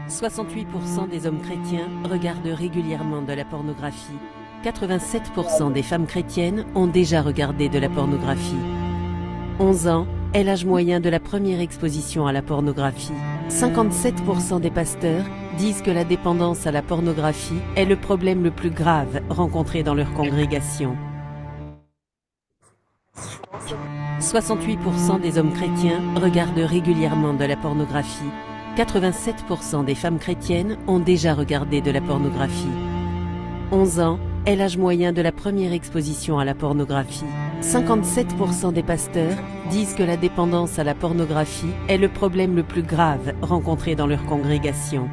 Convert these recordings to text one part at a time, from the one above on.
68% des hommes chrétiens regardent régulièrement de la pornographie. 87% des femmes chrétiennes ont déjà regardé de la pornographie. 11 ans est l'âge moyen de la première exposition à la pornographie. 57% des pasteurs disent que la dépendance à la pornographie est le problème le plus grave rencontré dans leur congrégation. 68% des hommes chrétiens regardent régulièrement de la pornographie. 87% des femmes chrétiennes ont déjà regardé de la pornographie. 11 ans est l'âge moyen de la première exposition à la pornographie. 57% des pasteurs disent que la dépendance à la pornographie est le problème le plus grave rencontré dans leur congrégation.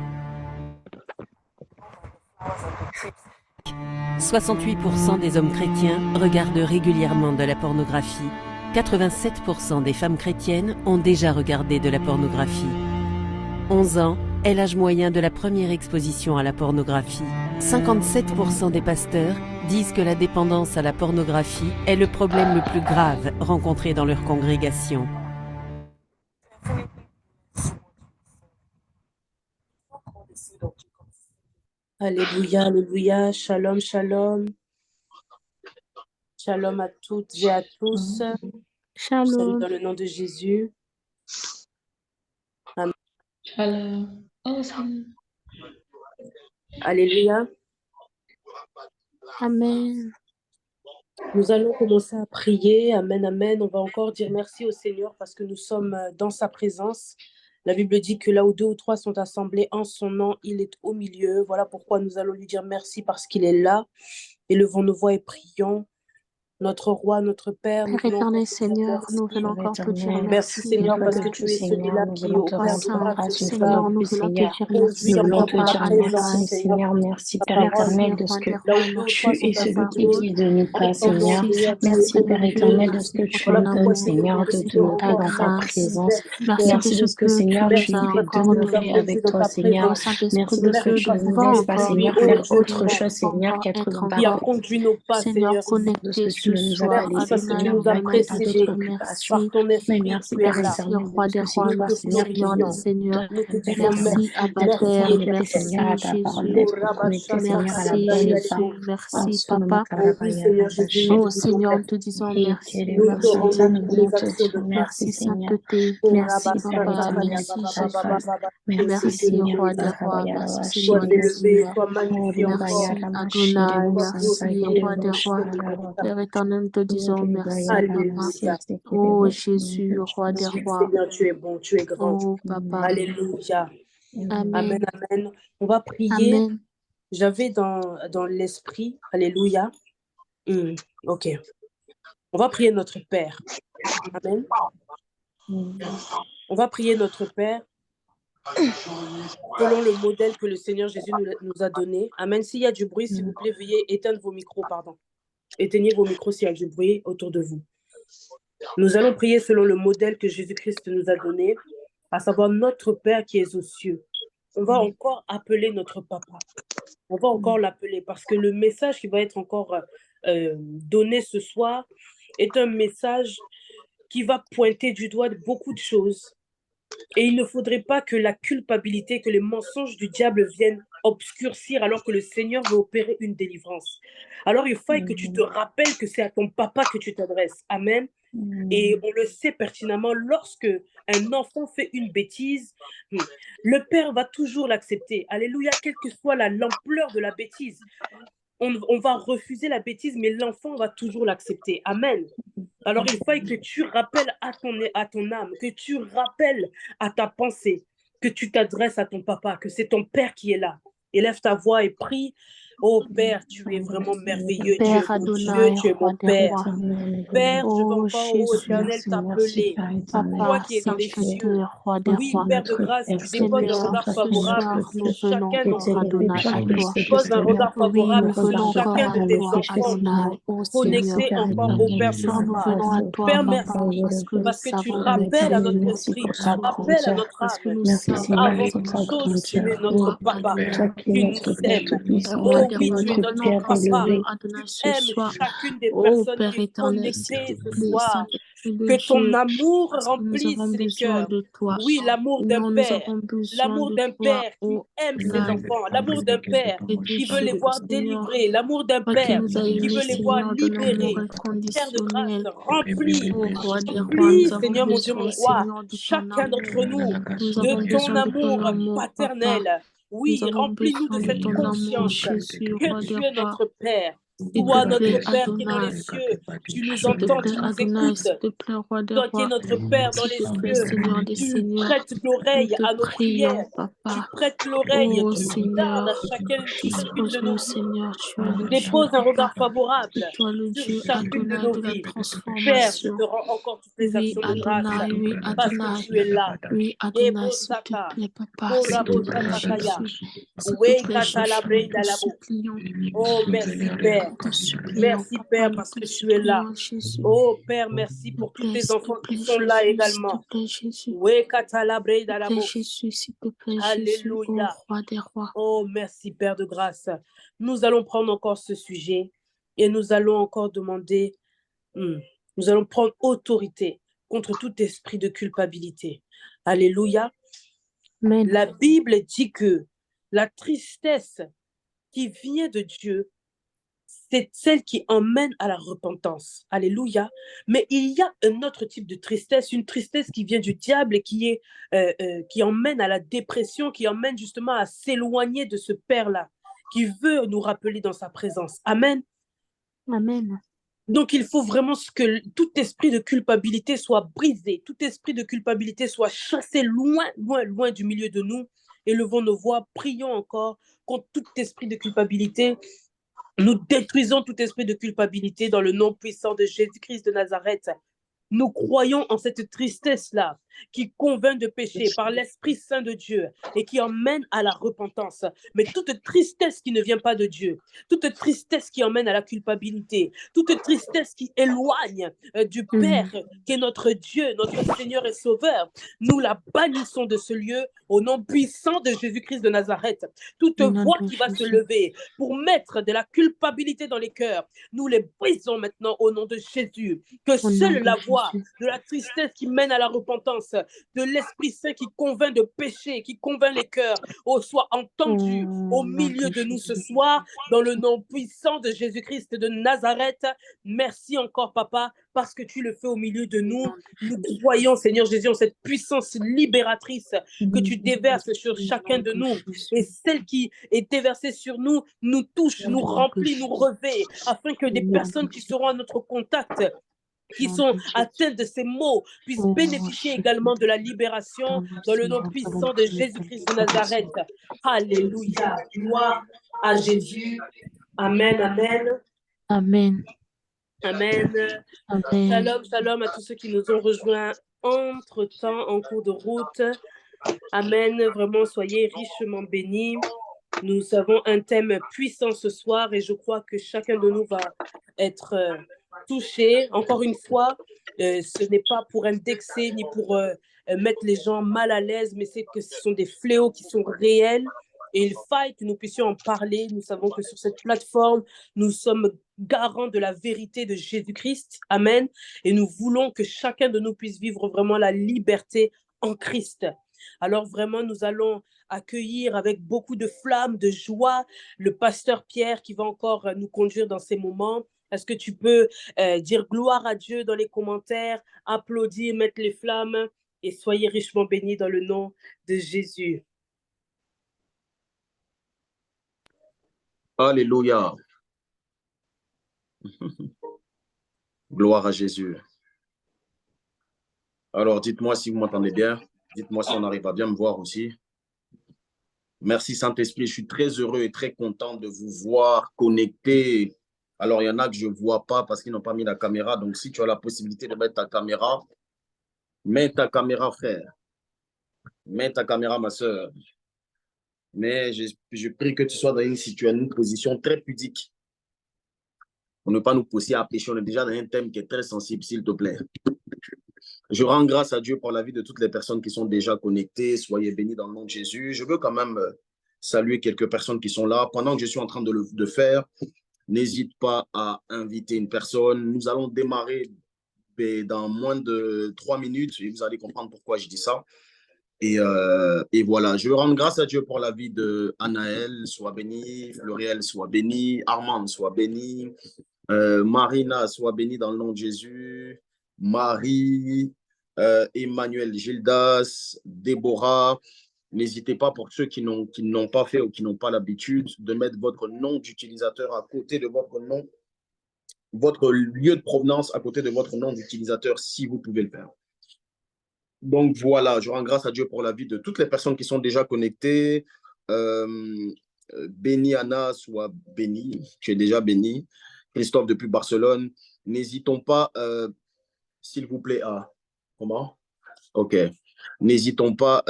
68% des hommes chrétiens regardent régulièrement de la pornographie. 87% des femmes chrétiennes ont déjà regardé de la pornographie. 11 ans est l'âge moyen de la première exposition à la pornographie. 57% des pasteurs disent que la dépendance à la pornographie est le problème le plus grave rencontré dans leur congrégation. Alléluia, alléluia, shalom, shalom. Shalom à toutes et à tous. Shalom. Salut dans le nom de Jésus. Amen. Shalom. Oh, salut. Alléluia. Amen. Nous allons commencer à prier. Amen, amen. On va encore dire merci au Seigneur parce que nous sommes dans sa présence. La Bible dit que là où 2 ou 3 sont assemblés en son nom, il est au milieu. Voilà pourquoi nous allons lui dire merci parce qu'il est là. Élevons nos voix et prions. Notre roi, notre Père, Père éternel Seigneur, nous venons encore te dire merci Seigneur parce que tu es celui-là qui est au Roi saint, Seigneur, nous venons te dire merci. Nous voulons te Papa dire merci, Seigneur, merci Père éternel de ce que tu es celui qui guide nous pas, Seigneur. Merci Père éternel de ce que tu nous donnes, Seigneur, de te noter dans ta présence. Merci de ce que, Seigneur, tu nous fais demeurer avec toi, Seigneur. Merci de ce que tu ne nous laisses pas, Seigneur, faire autre chose, Seigneur, qu'être dans ta présence. Seigneur, de ce que tu ne nous as pas laissé, parce que tu Seigneur, nous as précédés par ton esprit. mais merci Père éternel, roi des rois, merci Seigneur des seigneurs. Merci Abba Père, merci Jésus, merci Papa. Oh Seigneur, nous te disons merci. Merci Sainteté, merci Papa, merci Jésus, merci Roi des rois, merci Seigneur des seigneurs, merci Adonai, merci Roi des rois. Père éternel, nous te disons merci Papa. Oh Jésus, Roi des rois. Seigneur, tu es bon, tu es grand. Oh Papa. Alléluia. Amen. Amen, amen. On va prier. Amen. J'avais dans l'esprit, alléluia. Ok. On va prier notre Père. Amen. On va prier notre Père selon le modèle que le Seigneur Jésus nous a donné. Amen. S'il y a du bruit, s'il vous plaît, veuillez éteindre vos micros, pardon. Éteignez vos micros s'il y a du bruit autour de vous. Nous allons prier selon le modèle que Jésus-Christ nous a donné, à savoir notre Père qui est aux cieux. On va encore appeler notre Papa. On va encore l'appeler parce que le message qui va être encore donné ce soir est un message qui va pointer du doigt beaucoup de choses. Et il ne faudrait pas que la culpabilité, que les mensonges du diable viennent obscurcir alors que le Seigneur veut opérer une délivrance. Alors il faut que tu te rappelles que c'est à ton papa que tu t'adresses. Amen. Et on le sait pertinemment, lorsque un enfant fait une bêtise, le père va toujours l'accepter. Alléluia, quelle que soit l'ampleur de la bêtise. On va refuser la bêtise, mais l'enfant va toujours l'accepter. Amen. Alors il faut que tu rappelles à ton âme, que tu rappelles à ta pensée, que tu t'adresses à ton papa, que c'est ton père qui est là. Élève ta voix et prie. Oh Père, tu es vraiment merveilleux. Père tu es mon Adonai, Dieu, tu es mon Père. Père, je veux Oh encore, ô Éternel, t'appeler. Toi Papa, qui es dans les cieux. Sainteté, Roi des Oui, rois. Père de grâce, tu déposes un regard Ce favorable soir, nous sur venons, chacun Père Adonai, à toi. Tu poses un regard Oui, favorable nous sur venons encore chacun à de tes toi, enfants Adonai, ô Seigneur. connectés encore au Père ce Ce soir, nous soir. venons à toi, Père, Papa, merci, parce que nous parce que tu savons rappelles à que notre tu esprit, tu ta rappelles à notre parce que âme nous Merci savons Seigneur avant pour toute ta chose, tu es grandeur. notre papa, Toi qui es tu nous notre Père aimes. tout-puissant, Oh des Oui, rois, tu es nous notre venons encore, papa. Seigneur Adonai, ce Aimes soir. chacune des Oh personnes Père qui est éternel, s'il te connectée ce plaît, soir. Saint-Esprit de Que ton Dieu, amour parce que nous avons remplisse les besoin cœurs. de toi. Oui, l'amour d'un Non, nous père. avons besoin L'amour de d'un toi, père qui oh aime ses Adonai. enfants. L'amour d'un père Et de qui veut les Dieu, voir Seigneur, délivrés. L'amour d'un toi qui père nous as qui aimés, veut les voir Seigneur, d'un amour libérés. Père de grâce, inconditionnel. remplis, Oh Roi des rois, remplis, nous avons Seigneur mon Dieu, mon besoin, roi, Seigneur, de ton chacun d'entre amour. nous, Nous avons de ton besoin de ton amour amour, Papa. paternel. Nous Oui, avons remplis-nous de besoin de cette ton amour, conscience Jésus, que Roi des tu es rois. notre Père. S'il Toi, te plaît, notre Père qui est dans les Adonai. cieux, tu nous S'il te entends, plaît, tu nous Adonai. écoutes. S'il te plaît, Roi des Toi qui es rois. notre Père dans S'il les te plaît, cieux, Seigneur des tu seigneurs. prêtes Nous l'oreille te à nos prions, prières. Tu Papa. prêtes l'oreille, Oh tu regardes à Seigneur, chacune de nos dispose-nous, vies. Seigneur. Tu es le Dieu, Dépose un regard Papa. favorable C'est toi le sur Dieu, chacune de Adonai, nos de la vies. Père, je transformation. te rends encore toutes les Oui, actions de grâce Adonai, oui, parce que Adonai. tu es là. Oui, Adonai, s'il te Ebosaka, plaît, Papa, s'il te plaît, Korabosatakaya, Jésus. S'il te plaît, Wekatala Jésus, nous te Brendalabo. supplions. Oh, S'il te merci plaît, Père. nous te supplions, Merci Papa, Père nous parce te que tu es là. supplions, Jésus. Oh Père, merci pour tous tes S'il te enfants qui plaît, sont là Jésus, s'il te également. plaît, Jésus. Wekatala S'il te plaît, Brendalabo. Jésus, s'il te plaît, Jésus, ô Alléluia. Roi des rois. Oh, merci Père de grâce. Nous allons prendre encore ce sujet et nous allons encore demander, nous allons prendre autorité contre tout esprit de culpabilité. Alléluia. Amen. La Bible dit que la tristesse qui vient de Dieu, c'est celle qui emmène à la repentance. Alléluia. Mais il y a un autre type de tristesse, une tristesse qui vient du diable et qui emmène à la dépression, qui emmène justement à s'éloigner de ce Père-là, qui veut nous rappeler dans sa présence. Amen. Amen. Donc, il faut vraiment que tout esprit de culpabilité soit brisé, tout esprit de culpabilité soit chassé loin, loin, loin du milieu de nous. Élevons nos voix, prions encore contre tout esprit de culpabilité. Nous détruisons tout esprit de culpabilité dans le nom puissant de Jésus-Christ de Nazareth. Nous croyons en cette tristesse-là qui convainc de péché par l'Esprit Saint de Dieu et qui emmène à la repentance. Mais toute tristesse qui ne vient pas de Dieu, toute tristesse qui emmène à la culpabilité, toute tristesse qui éloigne du Père, qui est notre Dieu, notre Seigneur et Sauveur, nous la bannissons de ce lieu au nom puissant de Jésus-Christ de Nazareth. Toute voix qui va se lever pour mettre de la culpabilité dans les cœurs, nous les brisons maintenant au nom de Jésus. Que seule la voix de la tristesse qui mène à la repentance, de l'Esprit Saint qui convainc de péché, qui convainc les cœurs, soit entendue au milieu de nous ce soir, dans le nom puissant de Jésus-Christ de Nazareth. Merci encore, Papa, parce que tu le fais au milieu de nous. Nous croyons, Seigneur Jésus, en cette puissance libératrice que tu déverses sur chacun de nous. Et celle qui est déversée sur nous, nous touche, nous remplit, nous revêt, afin que des personnes qui seront à notre contact, qui sont atteints de ces maux, puissent bénéficier également de la libération dans le nom puissant de Jésus-Christ de Nazareth. Alléluia. Gloire à Jésus. Amen, amen. Amen. Amen. Amen. Shalom, shalom à tous ceux qui nous ont rejoints entre-temps, en cours de route. Amen. Vraiment, soyez richement bénis. Nous avons un thème puissant ce soir et je crois que chacun de nous va être touché. Encore une fois, ce n'est pas pour indexer ni pour mettre les gens mal à l'aise, mais c'est que ce sont des fléaux qui sont réels et il faille que nous puissions en parler. Nous savons que sur cette plateforme, nous sommes garants de la vérité de Jésus-Christ. Amen. Et nous voulons que chacun de nous puisse vivre vraiment la liberté en Christ. Alors vraiment, nous allons accueillir avec beaucoup de flamme, de joie, le pasteur Pierre qui va encore nous conduire dans ces moments. Est-ce que tu peux dire gloire à Dieu dans les commentaires, applaudir, mettre les flammes et soyez richement bénis dans le nom de Jésus. Alléluia. Gloire à Jésus. Alors, dites-moi si vous m'entendez bien. Dites-moi si on arrive à bien me voir aussi. Merci Saint-Esprit. Je suis très heureux et très content de vous voir connectés. Alors, il y en a que je ne vois pas parce qu'ils n'ont pas mis la caméra. Donc, si tu as la possibilité de mettre ta caméra, mets ta caméra, frère. Mets ta caméra, ma soeur. Mais je prie que tu sois dans une position très pudique. Pour ne pas nous pousser à pécher. On est déjà dans un thème qui est très sensible, s'il te plaît. Je rends grâce à Dieu pour la vie de toutes les personnes qui sont déjà connectées. Soyez bénis dans le nom de Jésus. Je veux quand même saluer quelques personnes qui sont là. Pendant que je suis en train de le faire, n'hésite pas à inviter une personne. Nous allons démarrer dans moins de 3 minutes et vous allez comprendre pourquoi je dis ça. Et voilà, je rends grâce à Dieu pour la vie de Anaël, soit bénie, Floriel, soit bénie, Armand, soit bénie, Marina, soit bénie dans le nom de Jésus, Marie, Emmanuel Gildas, Déborah. N'hésitez pas pour ceux qui n'ont pas fait ou qui n'ont pas l'habitude de mettre votre nom d'utilisateur à côté de votre nom, votre lieu de provenance à côté de votre nom d'utilisateur si vous pouvez le faire. Donc voilà, je rends grâce à Dieu pour la vie de toutes les personnes qui sont déjà connectées. Béni Anna, soit béni, tu es déjà béni. Christophe depuis Barcelone. N'hésitons pas, s'il vous plaît, à... Comment? Ok. N'hésitons pas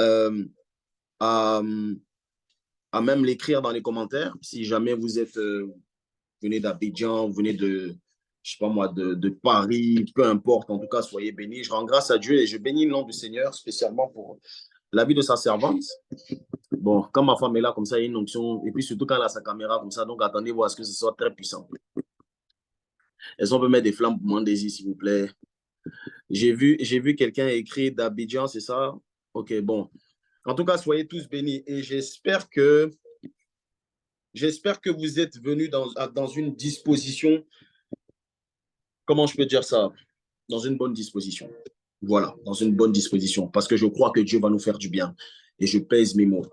à même l'écrire dans les commentaires. Si jamais vous êtes, venez d'Abidjan, vous venez de, je sais pas moi, de Paris, peu importe, en tout cas, soyez bénis. Je rends grâce à Dieu et je bénis le nom du Seigneur, spécialement pour la vie de sa servante. Bon, quand ma femme est là, comme ça, il y a une onction. Et puis surtout quand elle a sa caméra comme ça, donc attendez-vous à ce que ce soit très puissant. Est-ce qu'on peut mettre des flammes pour moi, Daisy, s'il vous plaît? J'ai vu quelqu'un écrire d'Abidjan, c'est ça? Ok, bon. En tout cas, soyez tous bénis. Et j'espère que vous êtes venus dans une disposition, comment je peux dire ça? Dans une bonne disposition. Voilà, dans une bonne disposition. Parce que je crois que Dieu va nous faire du bien. Et je pèse mes mots.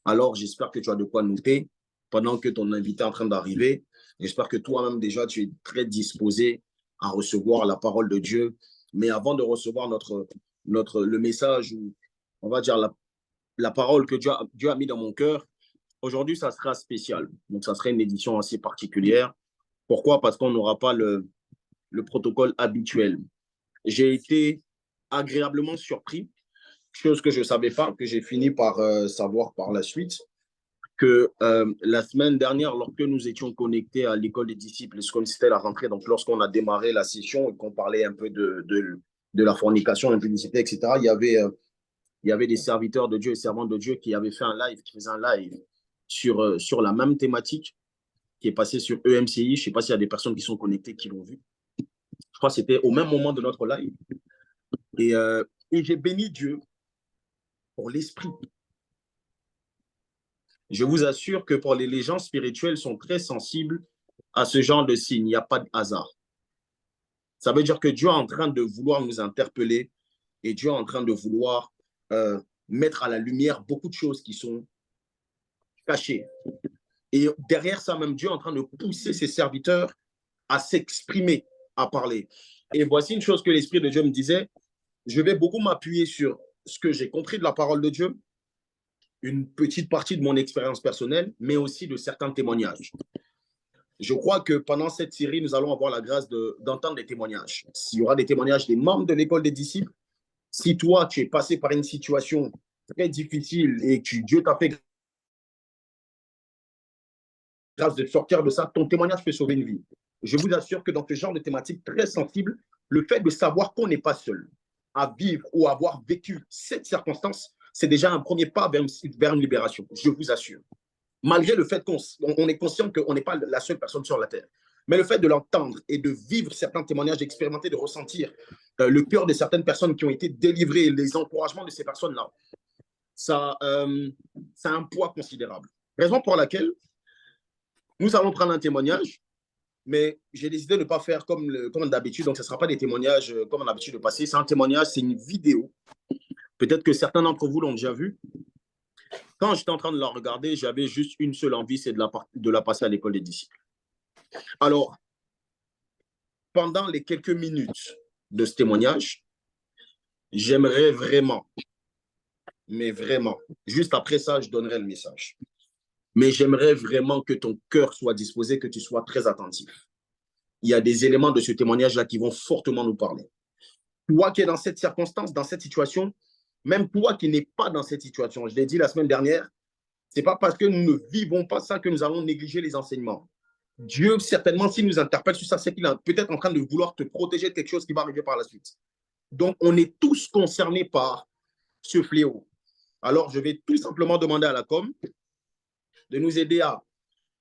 Alors, j'espère que tu as de quoi noter pendant que ton invité est en train d'arriver. J'espère que toi-même, déjà, tu es très disposé à recevoir la parole de Dieu. Mais avant de recevoir le message, ou on va dire la parole que Dieu a mis dans mon cœur, aujourd'hui, ça sera spécial. Donc, ça sera une édition assez particulière. Pourquoi? Parce qu'on n'aura pas le protocole habituel. J'ai été agréablement surpris, chose que je ne savais pas, que j'ai fini par savoir par la suite, que la semaine dernière, lorsque nous étions connectés à l'école des disciples, comme c'était la rentrée, donc lorsqu'on a démarré la session et qu'on parlait un peu de la fornication, l'impudicité, etc., il y avait des serviteurs de Dieu et servantes de Dieu qui avaient fait un live, qui faisaient un live sur la même thématique qui est passée sur EMCI. Je ne sais pas s'il y a des personnes qui sont connectées qui l'ont vu. Je crois que c'était au même moment de notre live. Et j'ai béni Dieu pour l'esprit. Je vous assure que pour les gens spirituels sont très sensibles à ce genre de signes. Il n'y a pas de hasard. Ça veut dire que Dieu est en train de vouloir nous interpeller et Dieu est en train de vouloir mettre à la lumière beaucoup de choses qui sont cachées. Et derrière ça, même Dieu est en train de pousser ses serviteurs à s'exprimer, à parler. Et voici une chose que l'Esprit de Dieu me disait. Je vais beaucoup m'appuyer sur ce que j'ai compris de la parole de Dieu, une petite partie de mon expérience personnelle, mais aussi de certains témoignages. Je crois que pendant cette série, nous allons avoir la grâce d'entendre des témoignages. Il y aura des témoignages des membres de l'école des disciples. Si toi, tu es passé par une situation très difficile et que Dieu t'a fait grâce de sortir de ça, ton témoignage peut sauver une vie. Je vous assure que dans ce genre de thématique très sensible, le fait de savoir qu'on n'est pas seul à vivre ou à avoir vécu cette circonstance, c'est déjà un premier pas vers une libération, je vous assure. Malgré le fait qu'on est conscient qu'on n'est pas la seule personne sur la Terre. Mais le fait de l'entendre et de vivre certains témoignages, d'expérimenter, de ressentir le cœur de certaines personnes qui ont été délivrées, les encouragements de ces personnes-là, ça a un poids considérable. Raison pour laquelle nous allons prendre un témoignage, mais j'ai décidé de ne pas faire comme d'habitude, donc ce ne sera pas des témoignages comme on a l'habitude de passer. C'est un témoignage, c'est une vidéo. Peut-être que certains d'entre vous l'ont déjà vu. Quand j'étais en train de la regarder, j'avais juste une seule envie, c'est de la passer à l'école des disciples. Alors, pendant les quelques minutes de ce témoignage, j'aimerais vraiment, mais vraiment, juste après ça, je donnerai le message. Mais j'aimerais vraiment que ton cœur soit disposé, que tu sois très attentif. Il y a des éléments de ce témoignage-là qui vont fortement nous parler. Toi qui es dans cette circonstance, dans cette situation, même toi qui n'es pas dans cette situation, je l'ai dit la semaine dernière, ce n'est pas parce que nous ne vivons pas ça que nous allons négliger les enseignements. Dieu, certainement, s'il nous interpelle sur ça, c'est qu'il est peut-être en train de vouloir te protéger de quelque chose qui va arriver par la suite. Donc, on est tous concernés par ce fléau. Alors, je vais tout simplement demander à la com de nous aider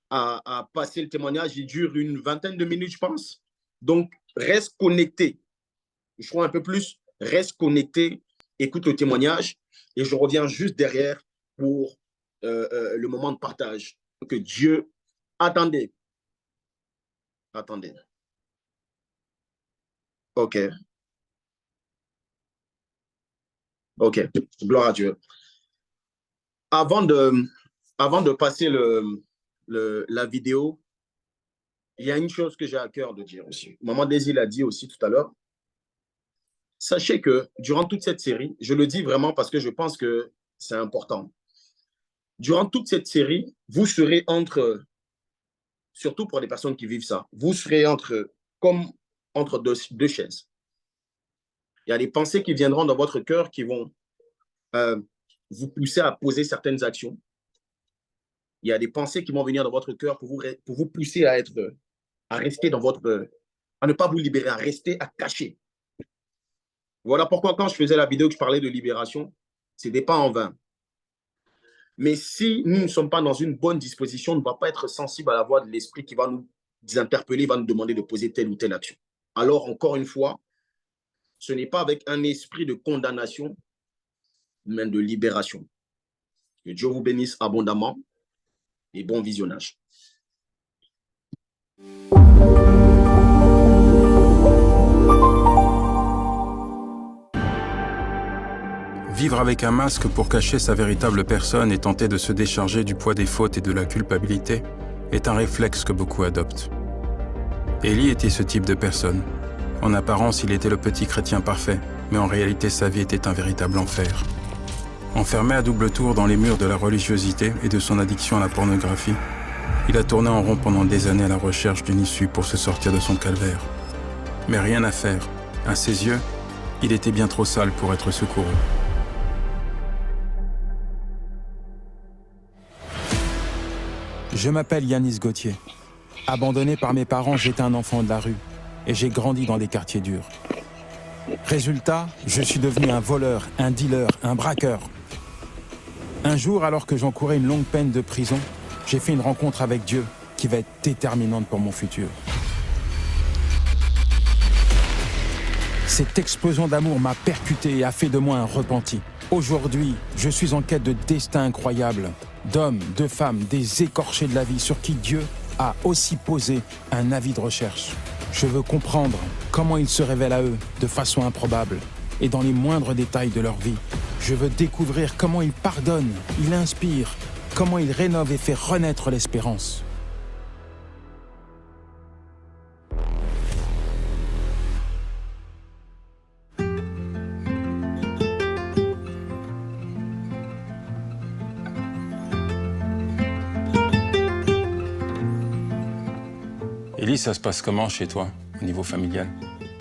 à passer le témoignage. Il dure une vingtaine de minutes, je pense. Donc, reste connecté. Je crois un peu plus. Reste connecté, écoute le témoignage et je reviens juste derrière pour le moment de partage. Que Dieu... Attendez. OK. Gloire à Dieu. Avant de passer la vidéo, il y a une chose que j'ai à cœur de dire aussi. Maman Daisy l'a dit aussi tout à l'heure. Sachez que durant toute cette série, je le dis vraiment parce que je pense que c'est important. Durant toute cette série, vous serez surtout pour les personnes qui vivent ça, vous serez comme entre deux chaises. Il y a des pensées qui viendront dans votre cœur qui vont vous pousser à poser certaines actions. Il y a des pensées qui vont venir dans votre cœur pour vous pousser à rester à ne pas vous libérer, à rester à cacher. Voilà pourquoi quand je faisais la vidéo que je parlais de libération, ce n'était pas en vain. Mais si nous ne sommes pas dans une bonne disposition, on ne va pas être sensible à la voix de l'esprit qui va nous interpeller, va nous demander de poser telle ou telle action. Alors, encore une fois, ce n'est pas avec un esprit de condamnation, mais de libération. Que Dieu vous bénisse abondamment et bon visionnage. Vivre avec un masque pour cacher sa véritable personne et tenter de se décharger du poids des fautes et de la culpabilité est un réflexe que beaucoup adoptent. Élie était ce type de personne. En apparence, il était le petit chrétien parfait, mais en réalité, sa vie était un véritable enfer. Enfermé à double tour dans les murs de la religiosité et de son addiction à la pornographie, il a tourné en rond pendant des années à la recherche d'une issue pour se sortir de son calvaire. Mais rien à faire. À ses yeux, il était bien trop sale pour être secouru. Je m'appelle Yanis Gauthier. Abandonné par mes parents, j'étais un enfant de la rue et j'ai grandi dans des quartiers durs. Résultat, je suis devenu un voleur, un dealer, un braqueur. Un jour, alors que j'encourais une longue peine de prison, j'ai fait une rencontre avec Dieu qui va être déterminante pour mon futur. Cette explosion d'amour m'a percuté et a fait de moi un repenti. Aujourd'hui, je suis en quête de destin incroyable, d'hommes, de femmes, des écorchés de la vie sur qui Dieu a aussi posé un avis de recherche. Je veux comprendre comment il se révèle à eux de façon improbable et dans les moindres détails de leur vie. Je veux découvrir comment il pardonne, il inspire, comment il rénove et fait renaître l'espérance. Élie, ça se passe comment chez toi, au niveau familial?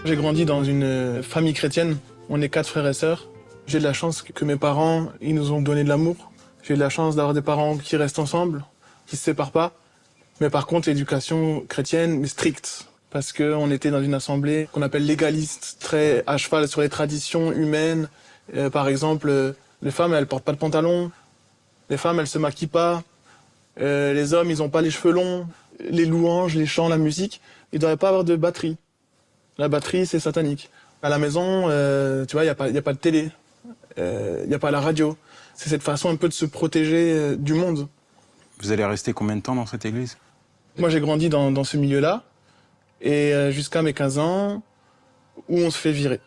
J'ai grandi dans une famille chrétienne. On est 4 frères et sœurs. J'ai de la chance que mes parents, ils nous ont donné de l'amour. J'ai de la chance d'avoir des parents qui restent ensemble, qui se séparent pas. Mais par contre, l'éducation chrétienne est stricte. Parce qu'on était dans une assemblée qu'on appelle légaliste, très à cheval sur les traditions humaines. Par exemple, les femmes, elles portent pas de pantalon. Les femmes, elles se maquillent pas. Les hommes, ils ont pas les cheveux longs. Les louanges, les chants, la musique, il ne devrait pas avoir de batterie. La batterie, c'est satanique. À la maison, tu vois, il n'y a pas de télé, il n'y a pas la radio. C'est cette façon un peu de se protéger du monde. Vous allez rester combien de temps dans cette église? Moi, j'ai grandi dans ce milieu-là, et jusqu'à mes 15 ans, où on se fait virer.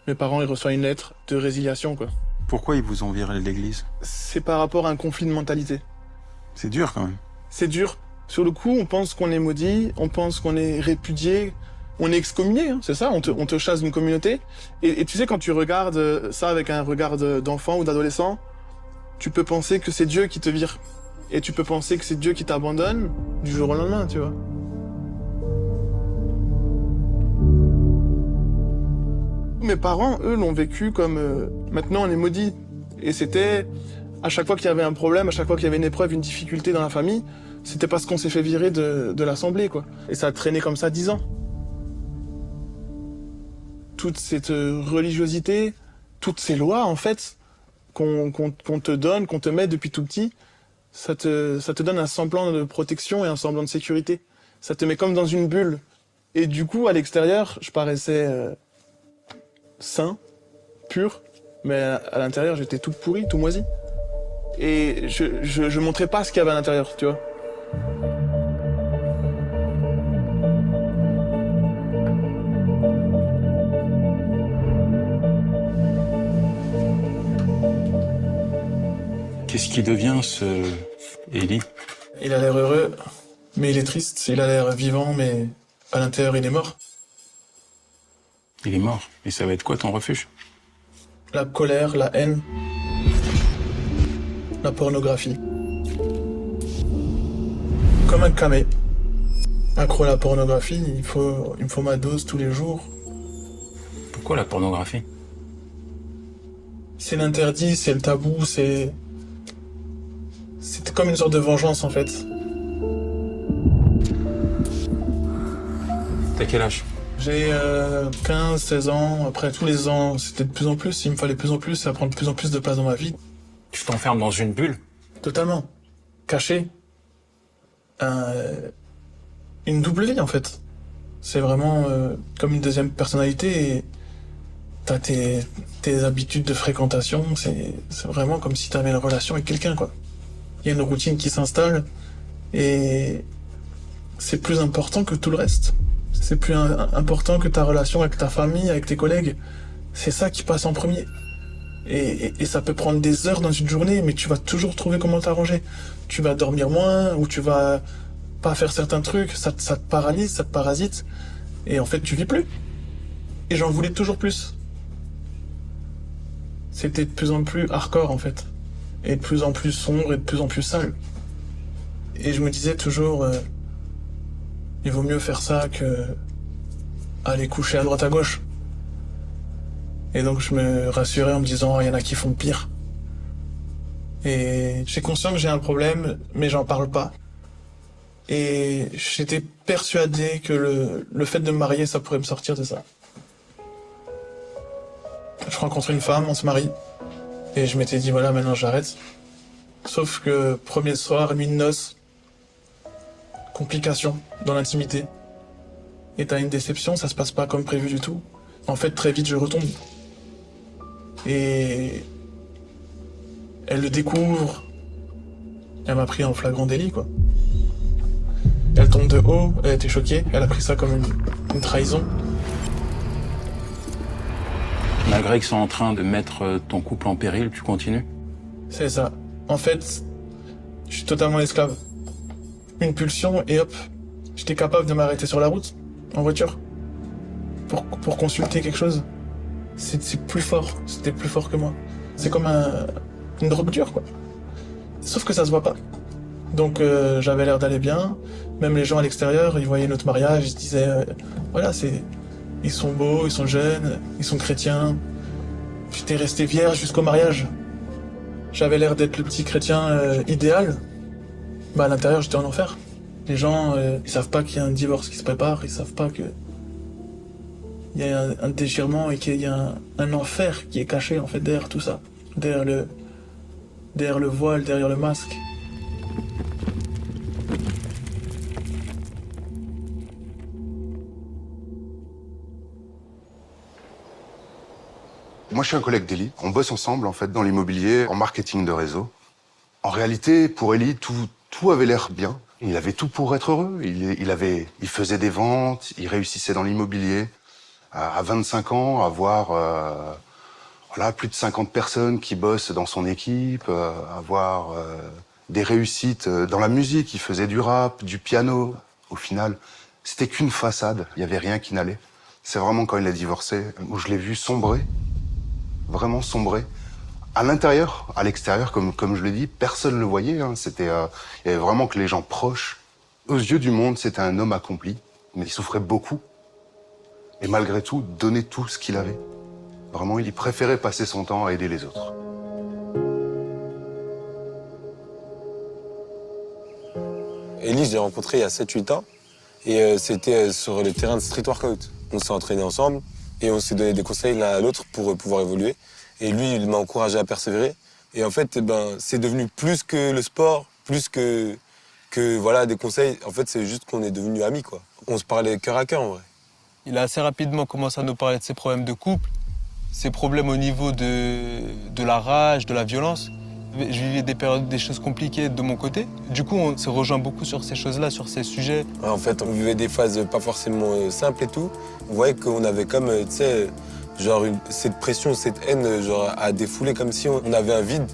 Mes parents, ils reçoivent une lettre de résiliation, quoi. Pourquoi ils vous ont viré de l'église? C'est par rapport à un conflit de mentalité. C'est dur quand même. C'est dur. Sur le coup, on pense qu'on est maudit, on pense qu'on est répudié, on est excommunié, hein, c'est ça, on te chasse d'une communauté. Et tu sais, quand tu regardes ça avec un regard d'enfant ou d'adolescent, tu peux penser que c'est Dieu qui te vire. Et tu peux penser que c'est Dieu qui t'abandonne du jour au lendemain, tu vois. Mes parents, eux, l'ont vécu comme maintenant on est maudit. Et c'était, à chaque fois qu'il y avait un problème, à chaque fois qu'il y avait une épreuve, une difficulté dans la famille, c'était parce qu'on s'est fait virer de l'assemblée, quoi. Et ça a traîné comme ça 10 ans. Toute cette religiosité, toutes ces lois, en fait, qu'on te donne, qu'on te met depuis tout petit, ça te donne un semblant de protection et un semblant de sécurité. Ça te met comme dans une bulle. Et du coup, à l'extérieur, je paraissais sain, pur, mais à l'intérieur, j'étais tout pourri, tout moisi. Et je montrais pas ce qu'il y avait à l'intérieur, tu vois. Qu'est-ce qui devient ce Eli? Il a l'air heureux, mais il est triste. Il a l'air vivant, mais à l'intérieur, il est mort. Il est mort. Et ça va être quoi ton refuge? La colère, la haine, la pornographie. Comme un camé. Accro à la pornographie, il me faut ma dose tous les jours. Pourquoi la pornographie? C'est l'interdit, c'est le tabou, c'était comme une sorte de vengeance en fait. T'as quel âge? J'ai 15, 16 ans, après tous les ans, c'était de plus en plus, il me fallait de plus en plus, ça prend de plus en plus de place dans ma vie. Tu t'enfermes dans une bulle? Totalement. Caché. Une double vie en fait. C'est vraiment comme une deuxième personnalité et t'as tes habitudes de fréquentation, c'est vraiment comme si t'avais une relation avec quelqu'un quoi. Il y a une routine qui s'installe et c'est plus important que tout le reste. C'est plus important que ta relation avec ta famille, avec tes collègues. C'est ça qui passe en premier. Et ça peut prendre des heures dans une journée, mais tu vas toujours trouver comment t'arranger. Tu vas dormir moins, ou tu vas pas faire certains trucs, ça te paralyse, ça te parasite, et en fait tu vis plus. Et j'en voulais toujours plus. C'était de plus en plus hardcore en fait, et de plus en plus sombre, et de plus en plus sale. Et je me disais toujours, il vaut mieux faire ça que aller coucher à droite à gauche. Et donc je me rassurais en me disant, il y en a qui font pire. Et j'ai conscience que j'ai un problème, mais j'en parle pas. Et j'étais persuadé que le fait de me marier, ça pourrait me sortir de ça. Je rencontre une femme, on se marie. Et je m'étais dit, voilà, maintenant j'arrête. Sauf que premier soir, nuit de noces, complications dans l'intimité. Et t'as une déception, ça se passe pas comme prévu du tout. En fait, très vite, je retombe. Et elle le découvre. Elle m'a pris en flagrant délit, quoi. Elle tombe de haut, elle était choquée, elle a pris ça comme une trahison. Malgré qu'ils sont en train de mettre ton couple en péril, tu continues? C'est ça. En fait, je suis totalement esclave. Une pulsion et hop, j'étais capable de m'arrêter sur la route, en voiture, pour consulter quelque chose. C'est plus fort, c'était plus fort que moi. C'est comme une drogue dure, quoi. Sauf que ça se voit pas. Donc j'avais l'air d'aller bien. Même les gens à l'extérieur, ils voyaient notre mariage, ils se disaient, voilà, ils sont beaux, ils sont jeunes, ils sont chrétiens. J'étais resté vierge jusqu'au mariage. J'avais l'air d'être le petit chrétien idéal. Bah à l'intérieur, j'étais en enfer. Les gens, ils savent pas qu'il y a un divorce qui se prépare, ils savent pas que il y a un déchirement et qu'il y a un enfer qui est caché en fait derrière tout ça, derrière le voile, derrière le masque. Moi, je suis un collègue d'Eli. On bosse ensemble, en fait, dans l'immobilier, en marketing de réseau. En réalité, pour Eli, tout avait l'air bien. Il avait tout pour être heureux. Il faisait des ventes, il réussissait dans l'immobilier. À 25 ans, avoir voilà, plus de 50 personnes qui bossent dans son équipe, avoir des réussites dans la musique. Il faisait du rap, du piano. Au final, c'était qu'une façade. Il n'y avait rien qui n'allait. C'est vraiment quand il a divorcé où je l'ai vu sombrer. Vraiment sombrer. À l'intérieur, à l'extérieur, comme je l'ai dit, personne ne le voyait. Hein. Il y avait vraiment que les gens proches. Aux yeux du monde, c'était un homme accompli, mais il souffrait beaucoup. Et malgré tout, donnait tout ce qu'il avait. Vraiment, il préférait passer son temps à aider les autres. Eli, je l'ai rencontré il y a 7-8 ans. Et c'était sur le terrain de street workout. On s'est entraînés ensemble et on s'est donné des conseils l'un à l'autre pour pouvoir évoluer. Et lui, il m'a encouragé à persévérer. Et en fait, c'est devenu plus que le sport, plus que voilà, des conseils. En fait, c'est juste qu'on est devenus amis, quoi. On se parlait cœur à cœur, en vrai. Il a assez rapidement commencé à nous parler de ses problèmes de couple, ses problèmes au niveau de la rage, de la violence. Je vivais des périodes, des choses compliquées de mon côté. Du coup, on s'est rejoint beaucoup sur ces choses-là, sur ces sujets. Ouais, en fait, on vivait des phases pas forcément simples et tout. On voyait qu'on avait comme, tu sais, genre cette pression, cette haine, genre à défouler comme si on avait un vide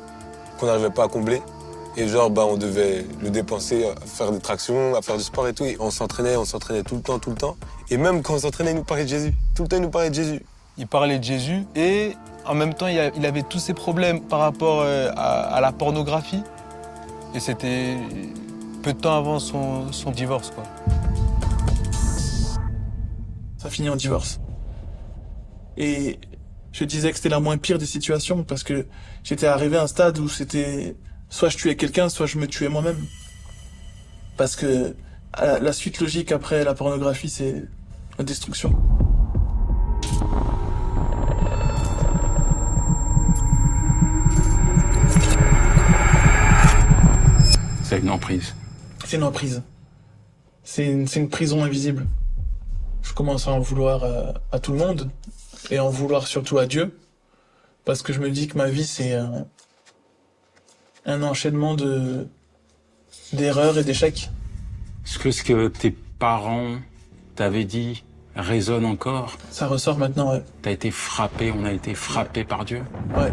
qu'on n'arrivait pas à combler. Et genre, on devait le dépenser à faire des tractions, à faire du sport et tout. Et on s'entraînait tout le temps. Et même quand on s'entraînait, il nous parlait de Jésus. Tout le temps, il nous parlait de Jésus. Il parlait de Jésus et en même temps, il avait tous ces problèmes par rapport à la pornographie. Et c'était peu de temps avant son divorce, quoi. Ça finit en divorce. Et je disais que c'était la moins pire des situations parce que j'étais arrivé à un stade où c'était soit je tuais quelqu'un, soit je me tuais moi-même. Parce que la suite logique après la pornographie, c'est la destruction. C'est une emprise. C'est une emprise. C'est une prison invisible. Je commence à en vouloir à tout le monde et en vouloir surtout à Dieu parce que je me dis que ma vie c'est un enchaînement d'erreurs et d'échecs. Est-ce que ce que tes parents t'avaient dit résonne encore? Ça ressort maintenant, ouais. T'as été frappé, on a été frappé par Dieu? Ouais.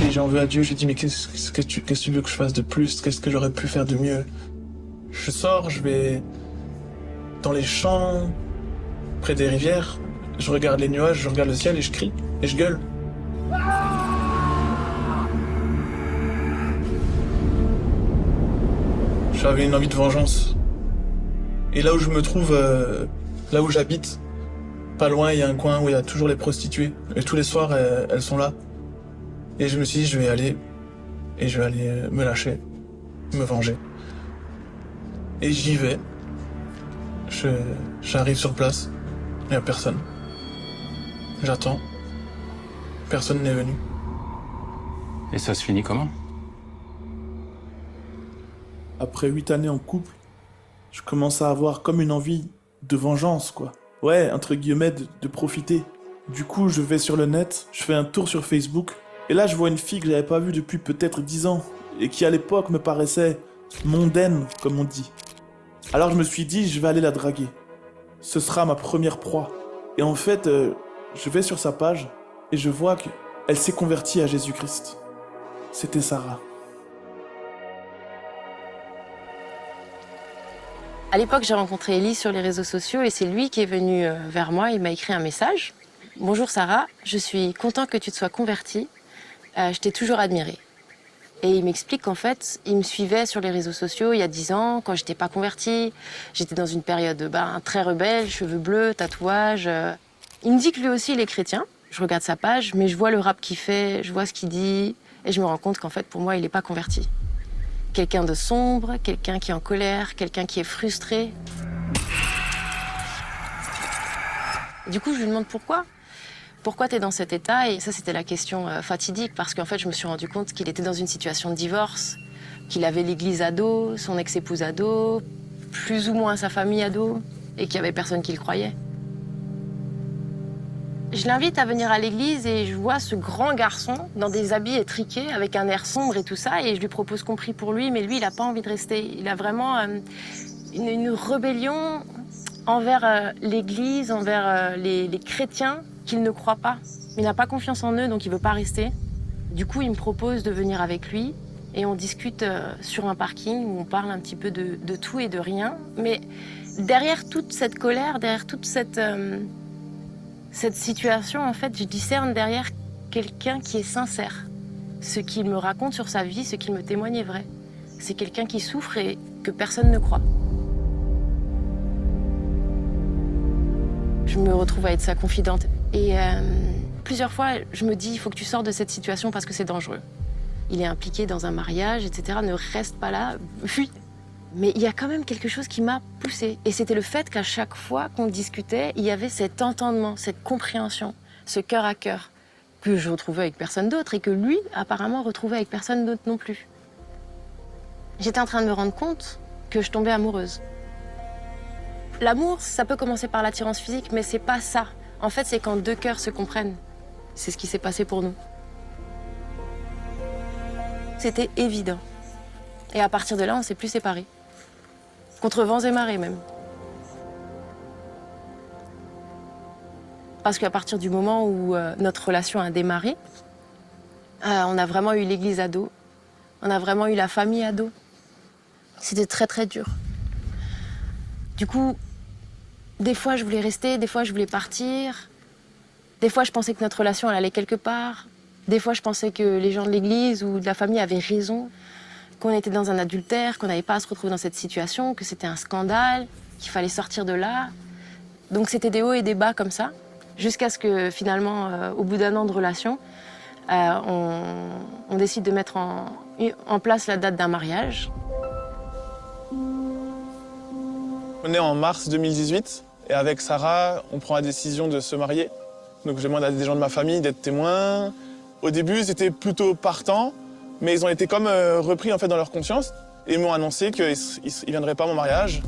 Et j'en veux à Dieu, j'ai dit mais qu'est-ce que tu veux que je fasse de plus? Qu'est-ce que j'aurais pu faire de mieux? Je sors, je vais dans les champs, près des rivières, je regarde les nuages, je regarde le ciel et je crie, et je gueule. J'avais une envie de vengeance. Et là où je me trouve, là où j'habite, pas loin, il y a un coin où il y a toujours les prostituées. Et tous les soirs, elles sont là. Et je me suis dit, je vais aller me lâcher, me venger. Et j'y vais. J'arrive sur place, il n'y a personne. J'attends. Personne n'est venu. Et ça se finit comment? Après 8 années en couple, je commence à avoir comme une envie de vengeance, quoi. Ouais, entre guillemets, de profiter. Du coup, je vais sur le net, je fais un tour sur Facebook, et là, je vois une fille que j'avais pas vue depuis peut-être 10 ans, et qui à l'époque me paraissait mondaine, comme on dit. Alors je me suis dit, je vais aller la draguer. Ce sera ma première proie. Et en fait, je vais sur sa page, et je vois qu'elle s'est convertie à Jésus-Christ. C'était Sarah. À l'époque, j'ai rencontré Élie sur les réseaux sociaux et c'est lui qui est venu vers moi. Il m'a écrit un message. « Bonjour Sarah, je suis content que tu te sois convertie. Je t'ai toujours admirée. » Et il m'explique qu'en fait, il me suivait sur les réseaux sociaux il y a 10 ans, quand j'étais pas convertie. J'étais dans une période très rebelle, cheveux bleus, tatouages. Il me dit que lui aussi, il est chrétien. Je regarde sa page, mais je vois le rap qu'il fait, je vois ce qu'il dit, et je me rends compte qu'en fait, pour moi, il n'est pas converti. Quelqu'un de sombre, quelqu'un qui est en colère, quelqu'un qui est frustré. Du coup, je lui demande pourquoi. Pourquoi tu es dans cet état? Et ça, c'était la question fatidique, parce qu'en fait, je me suis rendu compte qu'il était dans une situation de divorce, qu'il avait l'église à dos, son ex-épouse à dos, plus ou moins sa famille à dos, et qu'il n'y avait personne qui le croyait. Je l'invite à venir à l'église et je vois ce grand garçon dans des habits étriqués, avec un air sombre et tout ça, et je lui propose qu'on prie pour lui, mais lui, il n'a pas envie de rester. Il a vraiment une rébellion envers l'église, envers les chrétiens qu'il ne croit pas. Il n'a pas confiance en eux, donc il ne veut pas rester. Du coup, il me propose de venir avec lui et on discute sur un parking où on parle un petit peu de tout et de rien. Mais derrière toute cette colère, derrière toute cette situation, en fait, je discerne derrière quelqu'un qui est sincère. Ce qu'il me raconte sur sa vie, ce qu'il me témoigne est vrai. C'est quelqu'un qui souffre et que personne ne croit. Je me retrouve à être sa confidente. Et plusieurs fois, je me dis, il faut que tu sors de cette situation parce que c'est dangereux. Il est impliqué dans un mariage, etc. Ne reste pas là, fuis. Mais il y a quand même quelque chose qui m'a poussée. Et c'était le fait qu'à chaque fois qu'on discutait, il y avait cet entendement, cette compréhension, ce cœur à cœur. que je retrouvais avec personne d'autre et que lui, apparemment, retrouvait avec personne d'autre non plus. J'étais en train de me rendre compte que je tombais amoureuse. L'amour, ça peut commencer par l'attirance physique, mais c'est pas ça. En fait, c'est quand deux cœurs se comprennent. C'est ce qui s'est passé pour nous. C'était évident. Et à partir de là, on s'est plus séparés. Contre vents et marées, même. Parce qu'à partir du moment où notre relation a démarré, on a vraiment eu l'église à dos. On a vraiment eu la famille à dos. C'était très, très dur. Du coup, des fois, je voulais rester, des fois, je voulais partir. Des fois, je pensais que notre relation, elle allait quelque part. Des fois, je pensais que les gens de l'église ou de la famille avaient raison, qu'on était dans un adultère, qu'on n'avait pas à se retrouver dans cette situation, que c'était un scandale, qu'il fallait sortir de là. Donc, c'était des hauts et des bas comme ça, jusqu'à ce que, finalement, au bout d'un an de relation, on décide de mettre en place la date d'un mariage. On est en mars 2018 et avec Sarah, on prend la décision de se marier. Donc je demande à des gens de ma famille d'être témoins. Au début, ils étaient plutôt partants, mais ils ont été comme repris en fait dans leur conscience et m'ont annoncé qu'ils ne viendraient pas à mon mariage.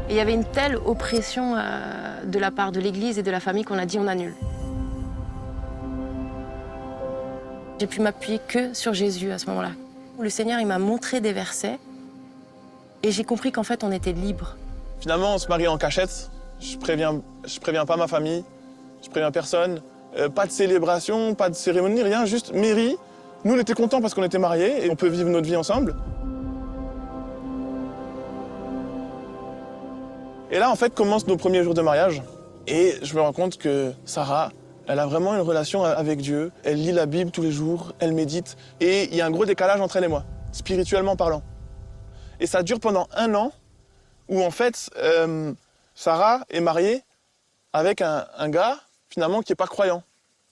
Et il y avait une telle oppression de la part de l'Église et de la famille qu'on a dit on annule. J'ai pu m'appuyer que sur Jésus à ce moment-là. Le Seigneur, il m'a montré des versets et j'ai compris qu'en fait, on était libre. Finalement, on se marie en cachette. Je préviens pas ma famille, je préviens personne. Pas de célébration, pas de cérémonie, rien, juste mairie. Nous, on était contents parce qu'on était mariés et on peut vivre notre vie ensemble. Et là, en fait, commencent nos premiers jours de mariage. Et je me rends compte que Sarah, elle a vraiment une relation avec Dieu. Elle lit la Bible tous les jours, elle médite. Et il y a un gros décalage entre elle et moi, spirituellement parlant. Et ça dure pendant 1 an, où en fait, Sarah est mariée avec un gars, finalement, qui n'est pas croyant.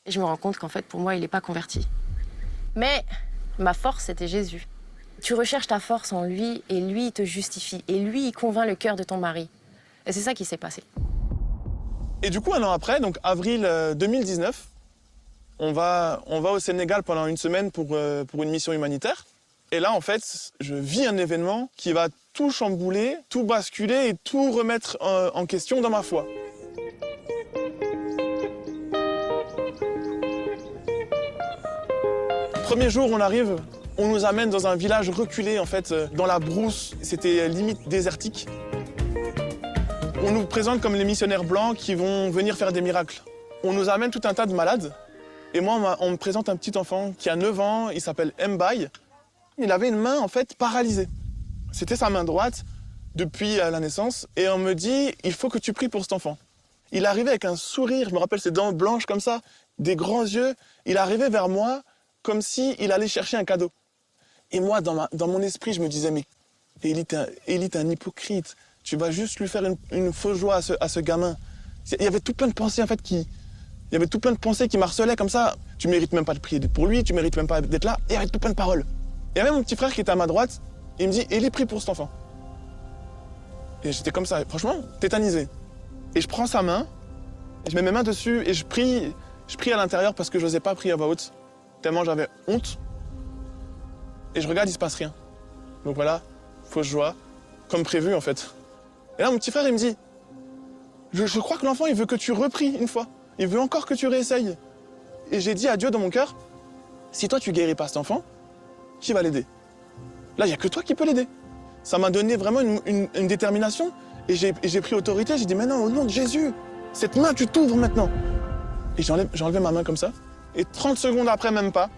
Et je me rends compte qu'en fait, pour moi, il n'est pas converti. Mais ma force, c'était Jésus. Tu recherches ta force en lui, et lui, il te justifie. Et lui, il convainc le cœur de ton mari. Et c'est ça qui s'est passé. Et du coup, 1 an après, donc avril 2019, on va au Sénégal pendant 1 semaine pour une mission humanitaire. Et là, en fait, je vis un événement qui va tout chambouler, tout basculer et tout remettre en question dans ma foi. Premier jour, on arrive, on nous amène dans un village reculé, en fait, dans la brousse. C'était limite désertique. On nous présente comme les missionnaires blancs qui vont venir faire des miracles. On nous amène tout un tas de malades. Et moi, on me présente un petit enfant qui a 9 ans, il s'appelle Mbaye. Il avait une main, en fait, paralysée. C'était sa main droite depuis la naissance. Et on me dit, il faut que tu pries pour cet enfant. Il arrivait avec un sourire, je me rappelle ses dents blanches comme ça, des grands yeux. Il arrivait vers moi comme s'il allait chercher un cadeau. Et moi, dans mon esprit, je me disais, mais Élie, t'es un hypocrite. Tu vas juste lui faire une fausse joie à ce gamin. Il y avait tout plein de pensées, en fait, qui m'harcelaient comme ça. Tu mérites même pas de prier pour lui, tu mérites même pas d'être là. Et il y avait tout plein de paroles. Il y avait mon petit frère qui était à ma droite, il me dit, Élie, prie pour cet enfant. Et j'étais comme ça, franchement, tétanisé. Et je prends sa main, et je mets mes mains dessus, et je prie à l'intérieur parce que je n'osais pas prier à voix haute, tellement j'avais honte. Et je regarde, il se passe rien. Donc voilà, fausse joie, comme prévu en fait. Et là, mon petit frère, il me dit, je crois que l'enfant, il veut que tu repries une fois. Il veut encore que tu réessayes. Et j'ai dit à Dieu dans mon cœur, si toi, tu guéris pas cet enfant, qui va l'aider? Là, il n'y a que toi qui peux l'aider. Ça m'a donné vraiment une détermination. Et j'ai pris autorité, j'ai dit, mais non, au nom de Jésus, cette main, tu t'ouvres maintenant. Et j'ai enlevé ma main comme ça. Et 30 secondes après, même pas,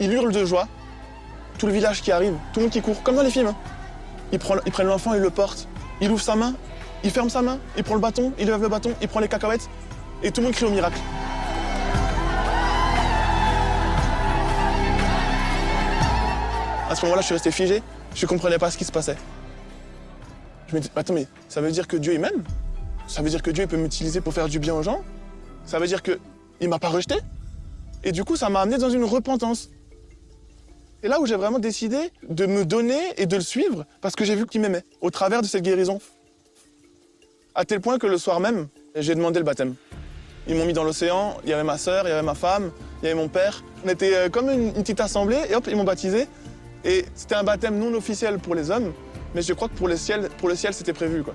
il hurle de joie. Tout le village qui arrive, tout le monde qui court, comme dans les films. Hein. Il prend l'enfant, il le porte. Il ouvre sa main, il ferme sa main, il prend le bâton, il lève le bâton, il prend les cacahuètes. Et tout le monde crie au miracle. À ce moment-là, je suis resté figé. Je ne comprenais pas ce qui se passait. Je me dis, attends, mais ça veut dire que Dieu, il m'aime? Ça veut dire que Dieu il peut m'utiliser pour faire du bien aux gens? Ça veut dire qu'il ne m'a pas rejeté? Et du coup, ça m'a amené dans une repentance. Et là où j'ai vraiment décidé de me donner et de le suivre, parce que j'ai vu qu'il m'aimait, au travers de cette guérison. À tel point que le soir même, j'ai demandé le baptême. Ils m'ont mis dans l'océan, il y avait ma sœur, il y avait ma femme, il y avait mon père. On était comme une petite assemblée et hop, ils m'ont baptisé. Et c'était un baptême non officiel pour les hommes, mais je crois que pour le ciel c'était prévu, quoi.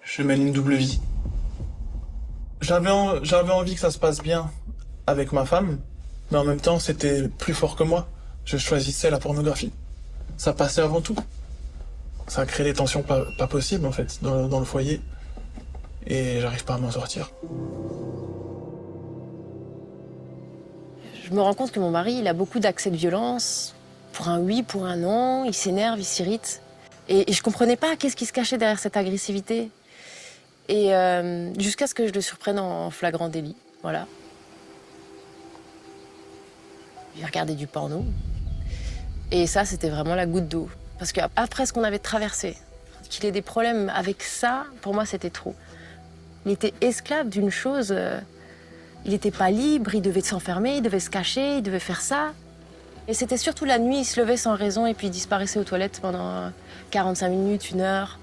Je mène une double vie. J'avais envie que ça se passe bien avec ma femme, mais en même temps, c'était plus fort que moi. Je choisissais la pornographie. Ça passait avant tout. Ça a créé des tensions pas possibles, en fait, dans le foyer. Et j'arrive pas à m'en sortir. Je me rends compte que mon mari, il a beaucoup d'accès de violence. Pour un oui, pour un non, il s'énerve, il s'irrite. Et je comprenais pas qu'est-ce qui se cachait derrière cette agressivité. Et jusqu'à ce que je le surprenne en flagrant délit, voilà. Il regardait du porno. Et ça, c'était vraiment la goutte d'eau. Parce qu'après ce qu'on avait traversé, qu'il ait des problèmes avec ça, pour moi, c'était trop. Il était esclave d'une chose. Il n'était pas libre, il devait s'enfermer, il devait se cacher, il devait faire ça. Et c'était surtout la nuit, il se levait sans raison et puis il disparaissait aux toilettes pendant 45 minutes, 1 heure,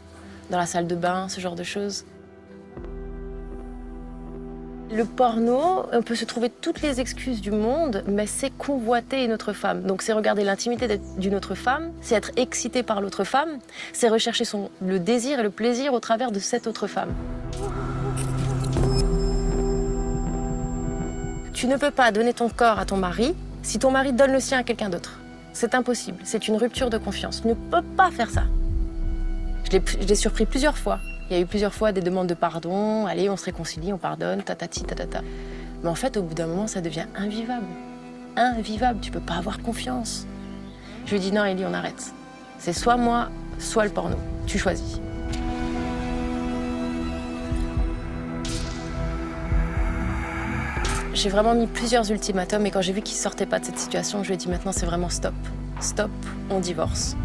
dans la salle de bain, ce genre de choses. Le porno, on peut se trouver toutes les excuses du monde, mais c'est convoiter une autre femme. Donc c'est regarder l'intimité d'une autre femme, c'est être excité par l'autre femme, c'est rechercher le désir et le plaisir au travers de cette autre femme. Tu ne peux pas donner ton corps à ton mari si ton mari donne le sien à quelqu'un d'autre. C'est impossible, c'est une rupture de confiance. Tu ne peux pas faire ça. Je l'ai surpris plusieurs fois. Il y a eu plusieurs fois des demandes de pardon. Allez, on se réconcilie, on pardonne, tatati, tatata. Mais en fait, au bout d'un moment, ça devient invivable. Invivable, tu peux pas avoir confiance. Je lui dis non, Élie, on arrête. C'est soit moi, soit le porno. Tu choisis. J'ai vraiment mis plusieurs ultimatums et quand j'ai vu qu'il sortait pas de cette situation, je lui ai dit maintenant c'est vraiment stop. Stop, on divorce.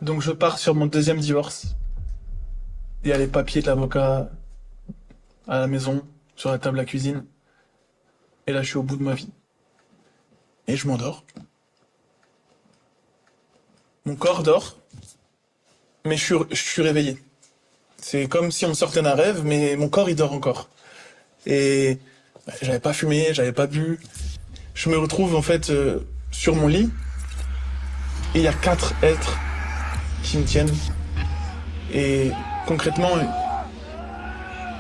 Donc je pars sur mon 2e divorce. Il y a les papiers de l'avocat à la maison, sur la table à cuisine. Et là, je suis au bout de ma vie. Et je m'endors. Mon corps dort, mais je suis réveillé. C'est comme si on me sortait d'un rêve, mais mon corps, il dort encore. Et j'avais pas fumé, j'avais pas bu. Je me retrouve en fait sur mon lit, et il y a 4 êtres qui me tiennent. Et concrètement,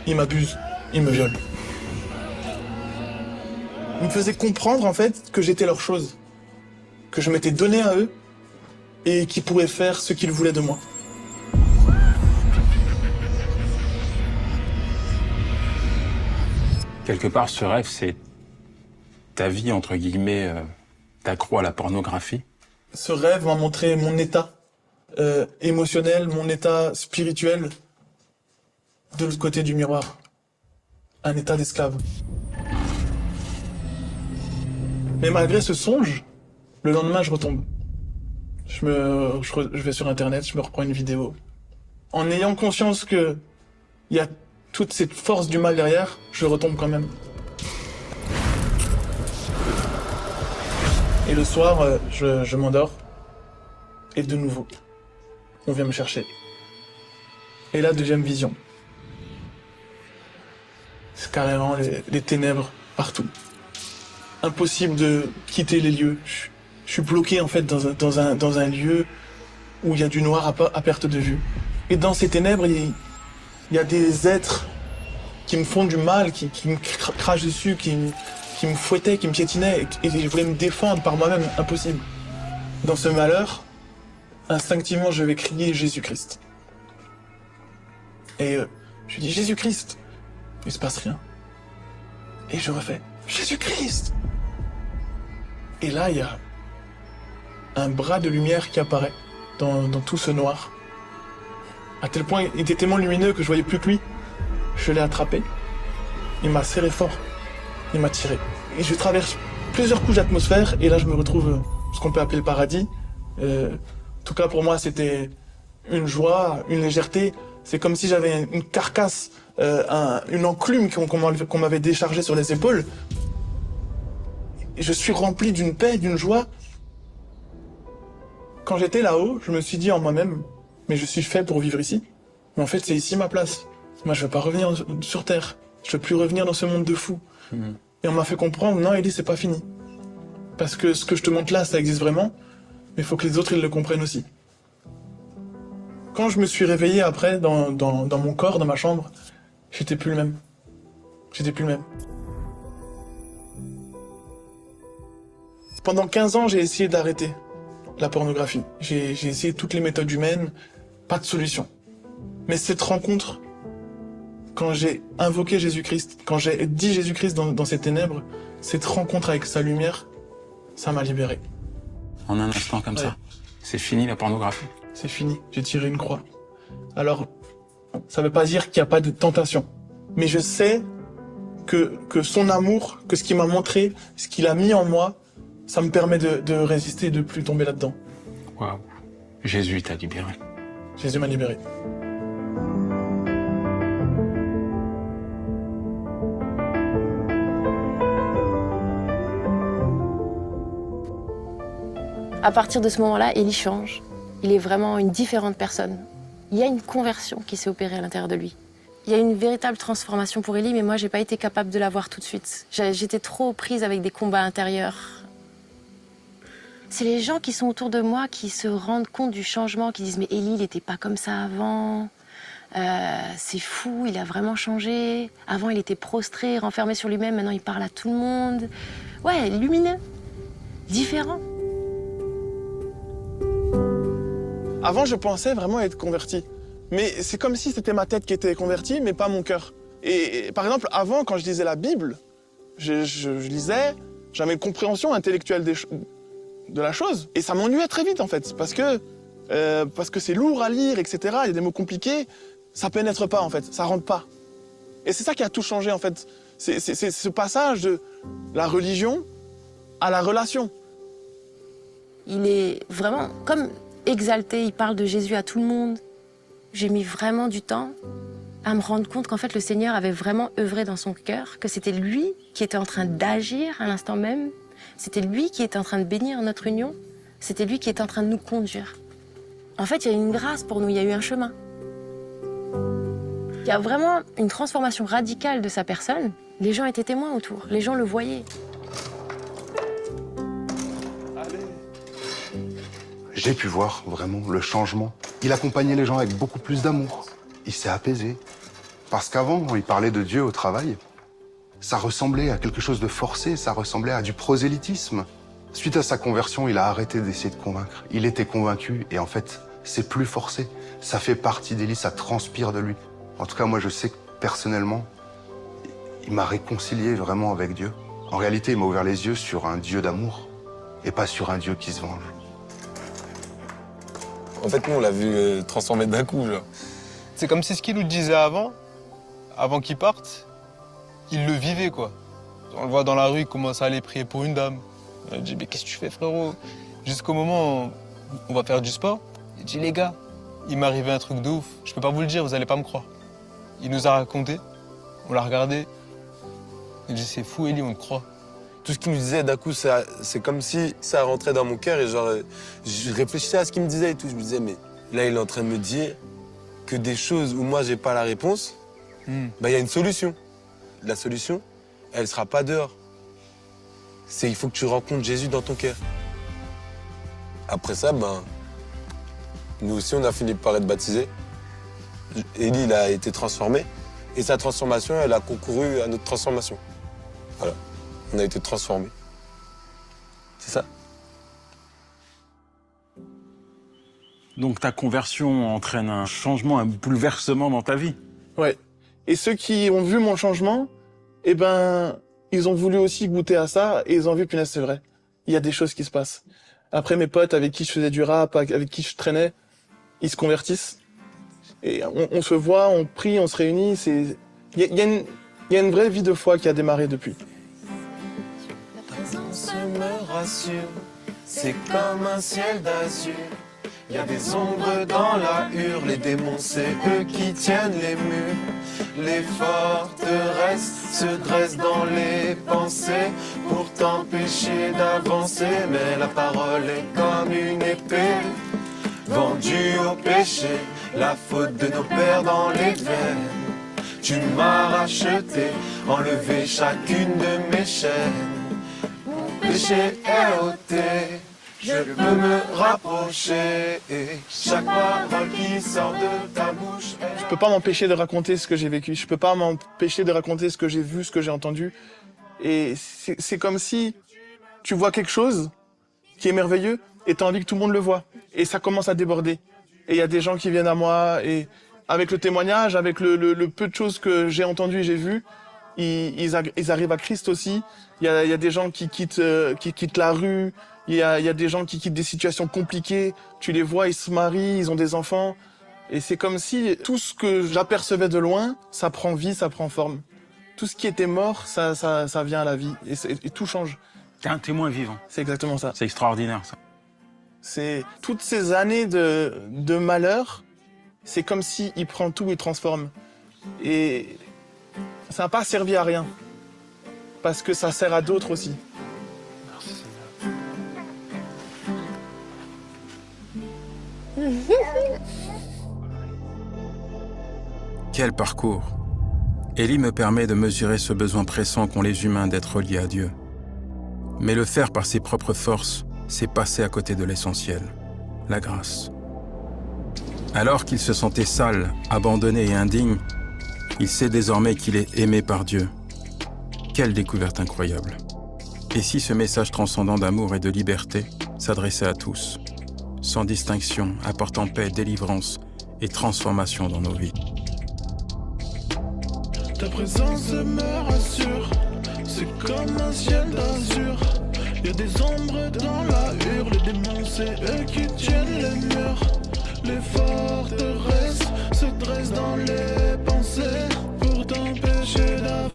ils m'abusent, ils me violent. Ils me faisaient comprendre en fait que j'étais leur chose, que je m'étais donné à eux, et qui pourrait faire ce qu'il voulait de moi. Quelque part, ce rêve, c'est ta vie, entre guillemets, d'accro à la pornographie. Ce rêve m'a montré mon état émotionnel, mon état spirituel de l'autre côté du miroir. Un état d'esclave. Mais malgré ce songe, le lendemain, je retombe. Je vais sur Internet, je me reprends une vidéo. En ayant conscience que il y a toute cette force du mal derrière, je retombe quand même. Et le soir, je m'endors. Et de nouveau, on vient me chercher. Et là, 2e vision. C'est carrément les ténèbres partout. Impossible de quitter les lieux. Je suis bloqué en fait dans un lieu où il y a du noir à perte de vue. Et dans ces ténèbres, il y a des êtres qui me font du mal, qui me crachent dessus, qui me fouettaient, qui me piétinaient, et je voulais me défendre par moi-même, impossible. Dans ce malheur, instinctivement, je vais crier Jésus-Christ. Et je dis Jésus-Christ. Il se passe rien. Et je refais Jésus-Christ. Et là, il y a un bras de lumière qui apparaît dans tout ce noir. À tel point, il était tellement lumineux que je voyais plus que lui. Je l'ai attrapé. Il m'a serré fort. Il m'a tiré. Et je traverse plusieurs couches d'atmosphère et là je me retrouve ce qu'on peut appeler le paradis. En tout cas pour moi c'était une joie, une légèreté. C'est comme si j'avais une carcasse, une enclume qu'on m'avait déchargée sur les épaules. Et je suis rempli d'une paix, d'une joie. Quand j'étais là-haut, je me suis dit en moi-même, mais je suis fait pour vivre ici. Mais en fait, c'est ici ma place. Moi, je veux pas revenir sur Terre. Je veux plus revenir dans ce monde de fous. Et on m'a fait comprendre, non, Élie, c'est pas fini. Parce que ce que je te montre là, ça existe vraiment, mais il faut que les autres, ils le comprennent aussi. Quand je me suis réveillé après, dans mon corps, dans ma chambre, j'étais plus le même. J'étais plus le même. Pendant 15 ans, j'ai essayé d'arrêter la pornographie. J'ai essayé toutes les méthodes humaines, pas de solution. Mais cette rencontre, quand j'ai invoqué Jésus-Christ, quand j'ai dit Jésus-Christ dans ces ténèbres, cette rencontre avec sa lumière, ça m'a libéré. En un instant comme ça, c'est fini la pornographie. C'est fini, j'ai tiré une croix. Alors, ça veut pas dire qu'il n'y a pas de tentation. Mais je sais que son amour, que ce qu'il m'a montré, ce qu'il a mis en moi, ça me permet de résister et de plus tomber là-dedans. Waouh, Jésus t'a libéré. Jésus m'a libéré. À partir de ce moment-là, Élie change. Il est vraiment une différente personne. Il y a une conversion qui s'est opérée à l'intérieur de lui. Il y a une véritable transformation pour Élie, mais moi, j'ai pas été capable de la voir tout de suite. J'étais trop prise avec des combats intérieurs. C'est les gens qui sont autour de moi qui se rendent compte du changement, qui disent « Mais Élie, il n'était pas comme ça avant. C'est fou, il a vraiment changé. Avant, il était prostré, renfermé sur lui-même. Maintenant, il parle à tout le monde. » Ouais, lumineux, différent. Avant, je pensais vraiment être converti. Mais c'est comme si c'était ma tête qui était convertie, mais pas mon cœur. Et par exemple, avant, quand je lisais la Bible, je lisais, j'avais une compréhension intellectuelle de la chose. Et ça m'ennuyait très vite, en fait, parce que c'est lourd à lire, etc. Il y a des mots compliqués, ça pénètre pas, en fait, ça rentre pas. Et c'est ça qui a tout changé, en fait. C'est ce passage de la religion à la relation. Il est vraiment comme exalté, il parle de Jésus à tout le monde. J'ai mis vraiment du temps à me rendre compte qu'en fait, le Seigneur avait vraiment œuvré dans son cœur, que c'était lui qui était en train d'agir à l'instant même. C'était lui qui était en train de bénir notre union. C'était lui qui était en train de nous conduire. En fait, il y a une grâce pour nous, il y a eu un chemin. Il y a vraiment une transformation radicale de sa personne. Les gens étaient témoins autour, les gens le voyaient. J'ai pu voir vraiment le changement. Il accompagnait les gens avec beaucoup plus d'amour. Il s'est apaisé. Parce qu'avant, quand il parlait de Dieu au travail, ça ressemblait à quelque chose de forcé, ça ressemblait à du prosélytisme. Suite à sa conversion, il a arrêté d'essayer de convaincre. Il était convaincu et en fait, c'est plus forcé. Ça fait partie d'Élie, ça transpire de lui. En tout cas, moi, je sais que personnellement, il m'a réconcilié vraiment avec Dieu. En réalité, il m'a ouvert les yeux sur un Dieu d'amour et pas sur un Dieu qui se venge. En fait, nous, on l'a vu transformer d'un coup, genre. C'est comme si ce qu'il nous disait avant qu'il parte, il le vivait, quoi. On le voit dans la rue, il commence à aller prier pour une dame. Il dit, mais qu'est-ce que tu fais, frérot? Jusqu'au moment où on va faire du sport, il dit, les gars, il m'est arrivé un truc de ouf. Je peux pas vous le dire, vous allez pas me croire. Il nous a raconté, on l'a regardé. Il dit, c'est fou, Élie, on te croit. Tout ce qu'il me disait, d'un coup, c'est comme si ça rentrait dans mon cœur et genre, je réfléchissais à ce qu'il me disait et tout. Je me disais, mais là, il est en train de me dire que des choses où moi, j'ai pas la réponse, bah, y a une solution. La solution, elle sera pas dehors. Il faut que tu rencontres Jésus dans ton cœur. Après ça, ben, nous aussi, on a fini par être baptisés. Élie, il a été transformé et sa transformation, elle a concouru à notre transformation. Voilà. On a été transformés. C'est ça. Donc ta conversion entraîne un changement, un bouleversement dans ta vie. Ouais. Et ceux qui ont vu mon changement, eh ben, ils ont voulu aussi goûter à ça et ils ont vu, punaise, c'est vrai. Il y a des choses qui se passent. Après, mes potes avec qui je faisais du rap, avec qui je traînais, ils se convertissent. Et on se voit, on prie, on se réunit, Il y a une vraie vie de foi qui a démarré depuis. Ta présence me rassure, c'est comme un ciel d'azur. Il y a des ombres dans la hure, les démons c'est eux qui tiennent les murs. Les forteresses se dressent dans les pensées pour t'empêcher d'avancer. Mais la parole est comme une épée, vendue au péché, la faute de nos pères dans les veines. Tu m'as racheté, enlevé chacune de mes chaînes. Mon péché est ôté. Je peux me rapprocher, chaque parole qui sort de ta bouche. Je peux pas m'empêcher de raconter ce que j'ai vécu. Je peux pas m'empêcher de raconter ce que j'ai vu, ce que j'ai entendu. Et c'est comme si tu vois quelque chose qui est merveilleux et tu as envie que tout le monde le voit. Et ça commence à déborder. Et il y a des gens qui viennent à moi et avec le témoignage, avec le peu de choses que j'ai entendues et j'ai vues, ils arrivent à Christ aussi. Il y a des gens qui quittent la rue. Il y a des gens qui quittent des situations compliquées. Tu les vois, ils se marient, ils ont des enfants. Et c'est comme si tout ce que j'apercevais de loin, ça prend vie, ça prend forme. Tout ce qui était mort, ça vient à la vie. Et tout change. T'es un témoin vivant. C'est exactement ça. C'est extraordinaire, ça. C'est toutes ces années de malheur, c'est comme si il prend tout et transforme. Et ça n'a pas servi à rien. Parce que ça sert à d'autres aussi. Quel parcours! Élie me permet de mesurer ce besoin pressant qu'ont les humains d'être liés à Dieu. Mais le faire par ses propres forces, c'est passer à côté de l'essentiel, la grâce. Alors qu'il se sentait sale, abandonné et indigne, il sait désormais qu'il est aimé par Dieu. Quelle découverte incroyable! Et si ce message transcendant d'amour et de liberté s'adressait à tous, sans distinction, apportant paix, délivrance et transformation dans nos vies? Ta présence me rassure, c'est comme un ciel d'azur. Il y a des ombres dans la hure, les démons c'est eux qui tiennent les murs. Les forteresses se dressent dans les pensées pour t'empêcher d'avancer.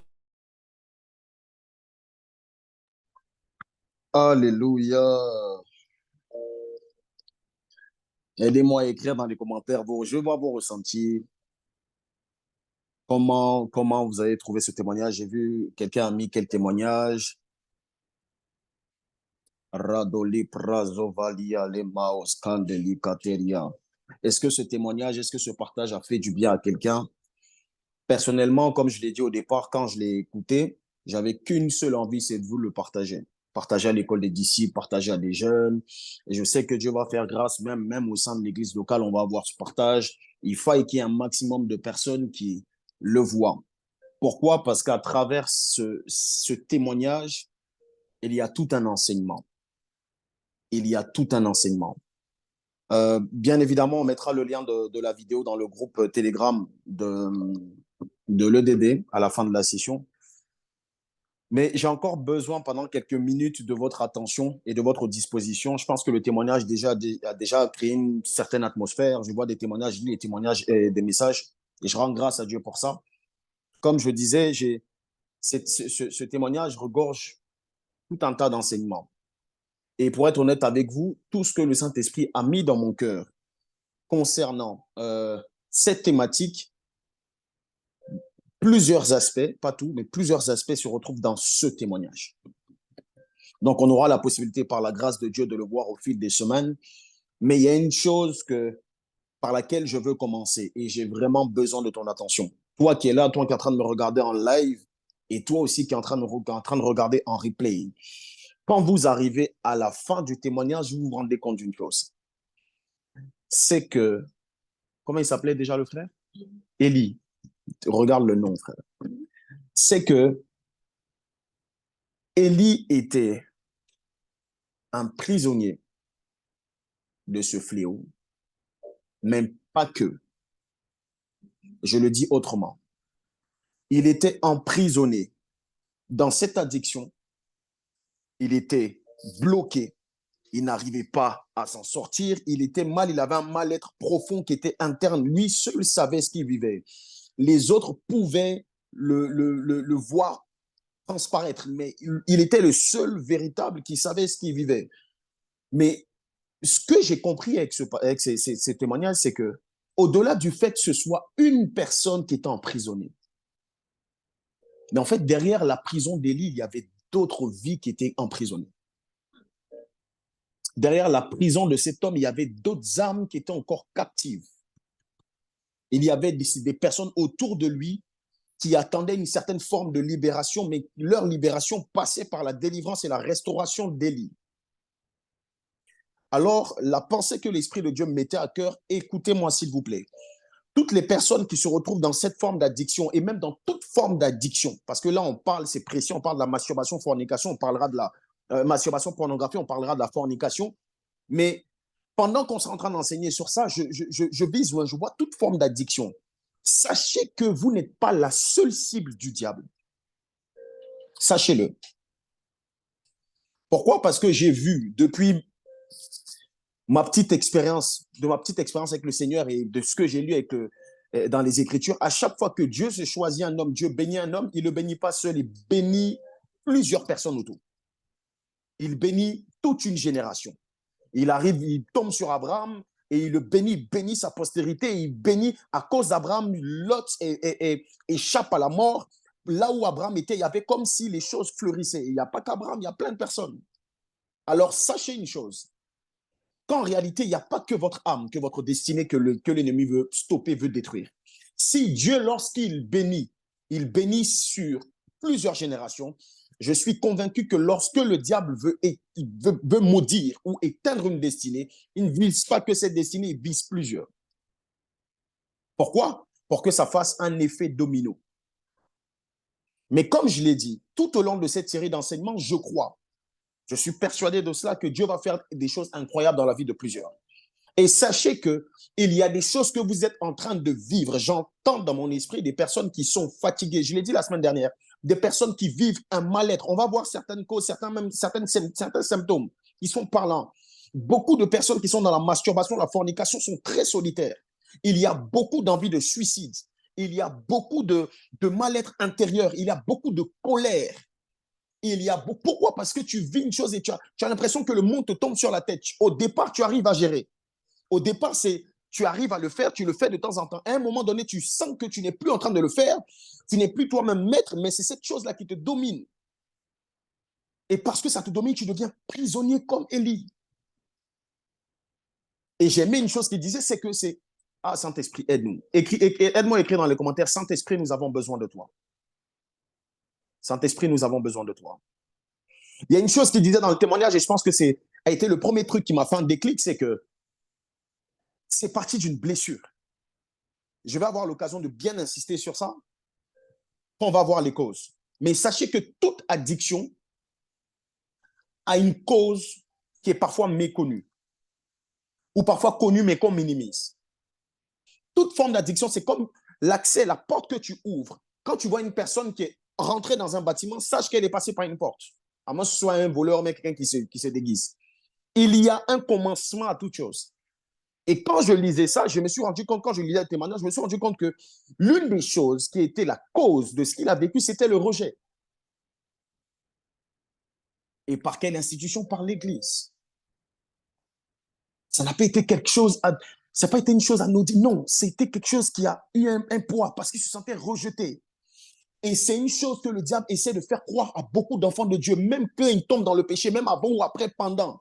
Alléluia. Aidez-moi à écrire dans les commentaires. Je vois vos ressentis. Comment vous avez trouvé ce témoignage? J'ai vu quelqu'un a mis quel témoignage. Radoli prazovalia lemaos kandeli kateria. Est-ce que ce témoignage, est-ce que ce partage a fait du bien à quelqu'un? Personnellement, comme je l'ai dit au départ, quand je l'ai écouté, j'avais qu'une seule envie, c'est de vous le partager. Partager à l'école des disciples, partager à des jeunes. Et je sais que Dieu va faire grâce, même au sein de l'église locale, on va avoir ce partage. Il faut qu'il y ait un maximum de personnes qui le voient. Pourquoi? Parce qu'à travers ce témoignage, il y a tout un enseignement. Il y a tout un enseignement. Bien évidemment, on mettra le lien de la vidéo dans le groupe Telegram de l'EDD à la fin de la session. Mais j'ai encore besoin pendant quelques minutes de votre attention et de votre disposition. Je pense que le témoignage a déjà créé une certaine atmosphère. Je vois des témoignages, je lis les témoignages et des messages et je rends grâce à Dieu pour ça. Comme je disais, ce témoignage regorge tout un tas d'enseignements. Et pour être honnête avec vous, tout ce que le Saint-Esprit a mis dans mon cœur concernant cette thématique, plusieurs aspects, pas tout, mais plusieurs aspects se retrouvent dans ce témoignage. Donc, on aura la possibilité, par la grâce de Dieu, de le voir au fil des semaines. Mais il y a une chose par laquelle je veux commencer et j'ai vraiment besoin de ton attention. Toi qui es là, toi qui es en train de me regarder en live et toi aussi qui es en train de regarder en replay. Quand vous arrivez à la fin du témoignage, vous vous rendez compte d'une chose. C'est que, comment il s'appelait déjà le frère? Élie. Regarde le nom, frère. C'est que Élie était un prisonnier de ce fléau, mais pas que. Je le dis autrement. Il était emprisonné dans cette addiction. Il était bloqué. Il n'arrivait pas à s'en sortir. Il était mal. Il avait un mal-être profond qui était interne. Lui seul savait ce qu'il vivait. Les autres pouvaient le voir transparaître, mais il était le seul véritable qui savait ce qu'il vivait. Mais ce que j'ai compris avec ces témoignages, c'est que au-delà du fait que ce soit une personne qui était emprisonnée, mais en fait, derrière la prison d'Élie, il y avait d'autres vies qui étaient emprisonnées. Derrière la prison de cet homme, il y avait d'autres âmes qui étaient encore captives. Il y avait des personnes autour de lui qui attendaient une certaine forme de libération, mais leur libération passait par la délivrance et la restauration d'Élie. Alors, la pensée que l'Esprit de Dieu me mettait à cœur, écoutez-moi s'il vous plaît. Toutes les personnes qui se retrouvent dans cette forme d'addiction, et même dans toute forme d'addiction, parce que là, on parle, c'est précis, on parle de la masturbation, fornication, on parlera de la masturbation, pornographie, on parlera de la fornication, mais pendant qu'on sera en train d'enseigner sur ça, je vise, je vois toute forme d'addiction. Sachez que vous n'êtes pas la seule cible du diable. Sachez-le. Pourquoi? Parce que j'ai vu depuis de ma petite expérience avec le Seigneur et de ce que j'ai lu dans les Écritures, à chaque fois que Dieu se choisit un homme, Dieu bénit un homme, il ne le bénit pas seul, il bénit plusieurs personnes autour. Il bénit toute une génération. Il arrive, il tombe sur Abraham et il le bénit, bénit sa postérité, il bénit à cause d'Abraham, Lot échappe à la mort. Là où Abraham était, il y avait comme si les choses fleurissaient. Il n'y a pas qu'Abraham, il y a plein de personnes. Alors sachez une chose, qu'en réalité, il n'y a pas que votre âme, que votre destinée, que l'ennemi veut stopper, veut détruire. Si Dieu, lorsqu'il bénit, il bénit sur plusieurs générations, je suis convaincu que lorsque le diable veut maudire ou éteindre une destinée, il ne vise pas que cette destinée, il vise plusieurs. Pourquoi? Pour que ça fasse un effet domino. Mais comme je l'ai dit, tout au long de cette série d'enseignements, je suis persuadé de cela, que Dieu va faire des choses incroyables dans la vie de plusieurs. Et sachez qu'il y a des choses que vous êtes en train de vivre. J'entends dans mon esprit des personnes qui sont fatiguées. Je l'ai dit la semaine dernière, des personnes qui vivent un mal-être. On va voir certaines causes, certains symptômes qui sont parlants. Beaucoup de personnes qui sont dans la masturbation, la fornication sont très solitaires. Il y a beaucoup d'envie de suicide. Il y a beaucoup de mal-être intérieur. Il y a beaucoup de colère. Pourquoi? Parce que tu vis une chose et tu as l'impression que le monde te tombe sur la tête. Au départ, tu arrives à gérer. Au départ, tu arrives à le faire, tu le fais de temps en temps. À un moment donné, tu sens que tu n'es plus en train de le faire. Tu n'es plus toi-même maître, mais c'est cette chose-là qui te domine. Et parce que ça te domine, tu deviens prisonnier comme Élie. Et j'aimais une chose qu'il disait, c'est que c'est « Ah, Saint-Esprit, aide-nous. » Aide-moi à écrire dans les commentaires « Saint-Esprit, nous avons besoin de toi. » Saint-Esprit, nous avons besoin de toi. Il y a une chose qu'il disait dans le témoignage, et je pense que a été le premier truc qui m'a fait un déclic, c'est que c'est parti d'une blessure. Je vais avoir l'occasion de bien insister sur ça. On va voir les causes. Mais sachez que toute addiction a une cause qui est parfois méconnue. Ou parfois connue, mais qu'on minimise. Toute forme d'addiction, c'est comme l'accès, la porte que tu ouvres. Quand tu vois une personne qui est rentrée dans un bâtiment, sache qu'elle est passée par une porte. À moins que ce soit un voleur, mais quelqu'un qui se déguise. Il y a un commencement à toute chose. Et quand je lisais ça, je me suis rendu compte, quand je lisais le témoignage, je me suis rendu compte que l'une des choses qui était la cause de ce qu'il a vécu, c'était le rejet. Et par quelle institution? Par l'Église. Ça n'a pas été quelque chose, ça n'a pas été une chose anodine, non, c'était quelque chose qui a eu un poids parce qu'il se sentait rejeté. Et c'est une chose que le diable essaie de faire croire à beaucoup d'enfants de Dieu, même quand ils tombent dans le péché, même avant ou après, pendant.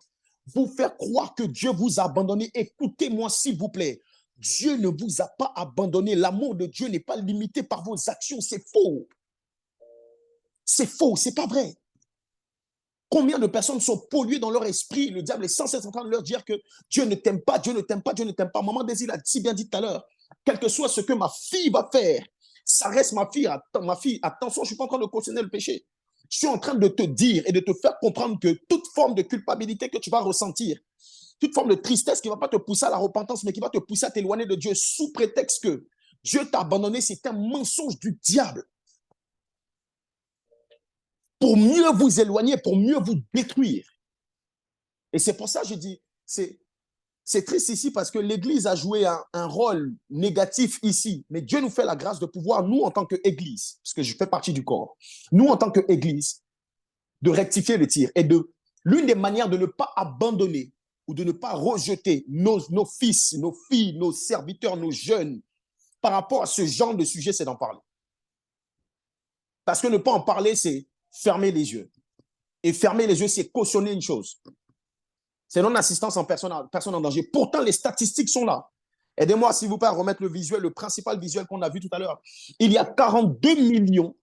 Vous faire croire que Dieu vous a abandonné. Écoutez-moi, s'il vous plaît. Dieu ne vous a pas abandonné. L'amour de Dieu n'est pas limité par vos actions. C'est faux. C'est faux, c'est pas vrai. Combien de personnes sont polluées dans leur esprit? Le diable est sans cesse en train de leur dire que Dieu ne t'aime pas, Dieu ne t'aime pas, Dieu ne t'aime pas. Maman Désir l'a si bien dit tout à l'heure. Quel que soit ce que ma fille va faire, ça reste ma fille. Attention, je ne suis pas en train de cautionner le péché. Je suis en train de te dire et de te faire comprendre que toute forme de culpabilité que tu vas ressentir, toute forme de tristesse qui ne va pas te pousser à la repentance, mais qui va te pousser à t'éloigner de Dieu sous prétexte que Dieu t'a abandonné, c'est un mensonge du diable. Pour mieux vous éloigner, pour mieux vous détruire. Et c'est pour ça que je dis, C'est triste ici parce que l'Église a joué un rôle négatif ici. Mais Dieu nous fait la grâce de pouvoir, nous, en tant qu'Église, parce que je fais partie du corps, nous, en tant qu'Église, de rectifier le tir. Et l'une des manières de ne pas abandonner ou de ne pas rejeter nos fils, nos filles, nos serviteurs, nos jeunes, par rapport à ce genre de sujet, c'est d'en parler. Parce que ne pas en parler, c'est fermer les yeux. Et fermer les yeux, c'est cautionner une chose. C'est non-assistance en personne en danger. Pourtant, les statistiques sont là. Aidez-moi, s'il vous plaît, à remettre le visuel, le principal visuel qu'on a vu tout à l'heure. Il y a 42 millions.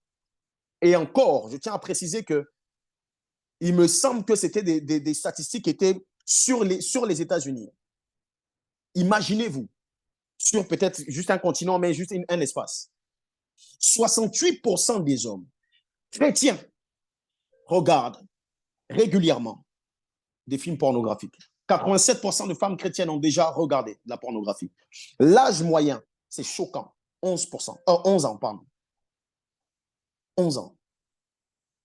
Et encore, je tiens à préciser que il me semble que c'était des statistiques qui étaient sur les États-Unis. Imaginez-vous, sur peut-être juste un continent, mais juste un espace. 68% des hommes chrétiens regardent régulièrement des films pornographiques. 87% de femmes chrétiennes ont déjà regardé de la pornographie. L'âge moyen, c'est choquant, 11 ans, pardon. 11 ans.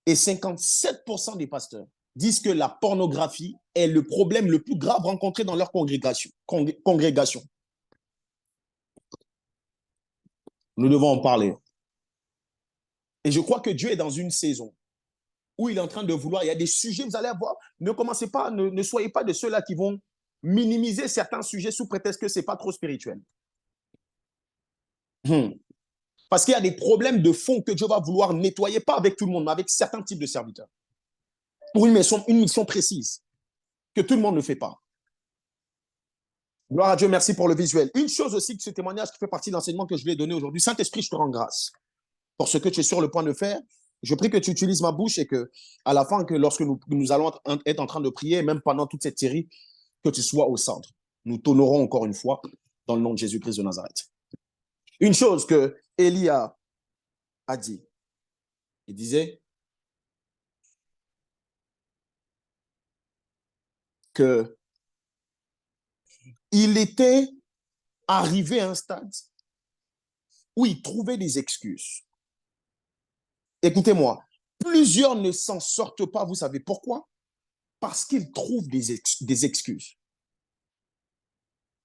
Et 57% des pasteurs disent que la pornographie est le problème le plus grave rencontré dans leur congrégation. Nous devons en parler. Et je crois que Dieu est dans une saison où il est en train de vouloir, il y a des sujets, vous allez voir, ne commencez pas, ne soyez pas de ceux-là qui vont minimiser certains sujets sous prétexte que ce n'est pas trop spirituel. Parce qu'il y a des problèmes de fond que Dieu va vouloir nettoyer, pas avec tout le monde, mais avec certains types de serviteurs. Pour une mission précise, que tout le monde ne fait pas. Gloire à Dieu, merci pour le visuel. Une chose aussi, que ce témoignage qui fait partie de l'enseignement que je vais donner aujourd'hui, Saint-Esprit, je te rends grâce pour ce que tu es sur le point de faire. Je prie que tu utilises ma bouche et que, à la fin, que lorsque nous allons être en train de prier, même pendant toute cette série, que tu sois au centre. Nous t'honorons encore une fois dans le nom de Jésus-Christ de Nazareth. Une chose que Élie a dit, il disait que il était arrivé à un stade où il trouvait des excuses. Écoutez-moi, plusieurs ne s'en sortent pas, vous savez pourquoi? Parce qu'ils trouvent des excuses.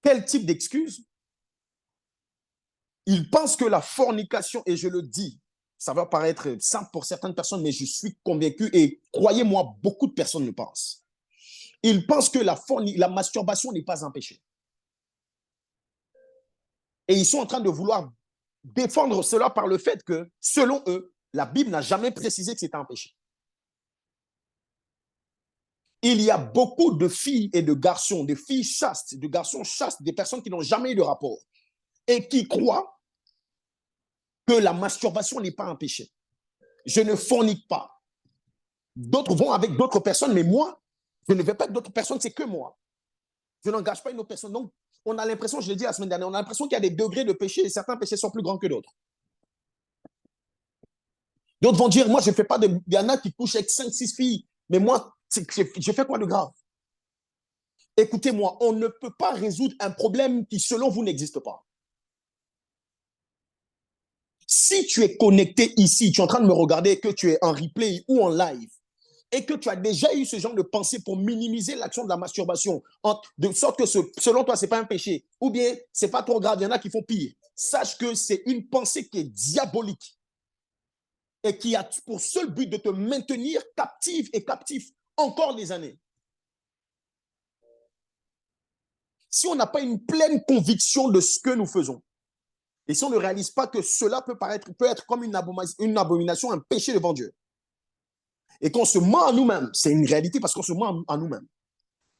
Quel type d'excuses? Ils pensent que la fornication, et je le dis, ça va paraître simple pour certaines personnes, mais je suis convaincu, et croyez-moi, beaucoup de personnes le pensent. Ils pensent que la masturbation n'est pas un péché. Et ils sont en train de vouloir défendre cela par le fait que, selon eux, la Bible n'a jamais précisé que c'était un péché. Il y a beaucoup de filles et de garçons, de filles chastes, de garçons chastes, des personnes qui n'ont jamais eu de rapport et qui croient que la masturbation n'est pas un péché. Je ne fornique pas. D'autres vont avec d'autres personnes, mais moi, je ne vais pas avec d'autres personnes, c'est que moi. Je n'engage pas une autre personne. Donc, on a l'impression, je l'ai dit la semaine dernière, on a l'impression qu'il y a des degrés de péché et certains péchés sont plus grands que d'autres. D'autres vont dire, moi, je ne fais pas de... Il y en a qui couchent avec 5-6 filles, mais moi, je fais quoi de grave? Écoutez-moi, on ne peut pas résoudre un problème qui, selon vous, n'existe pas. Si tu es connecté ici, tu es en train de me regarder, que tu es en replay ou en live, et que tu as déjà eu ce genre de pensée pour minimiser l'action de la masturbation, de sorte que selon toi, ce n'est pas un péché, ou bien ce n'est pas trop grave, il y en a qui font pire. Sache que c'est une pensée qui est diabolique et qui a pour seul but de te maintenir captive et captif encore des années. Si on n'a pas une pleine conviction de ce que nous faisons, et si on ne réalise pas que cela peut être comme une abomination, un péché devant Dieu, et qu'on se ment à nous-mêmes, c'est une réalité parce qu'on se ment à nous-mêmes.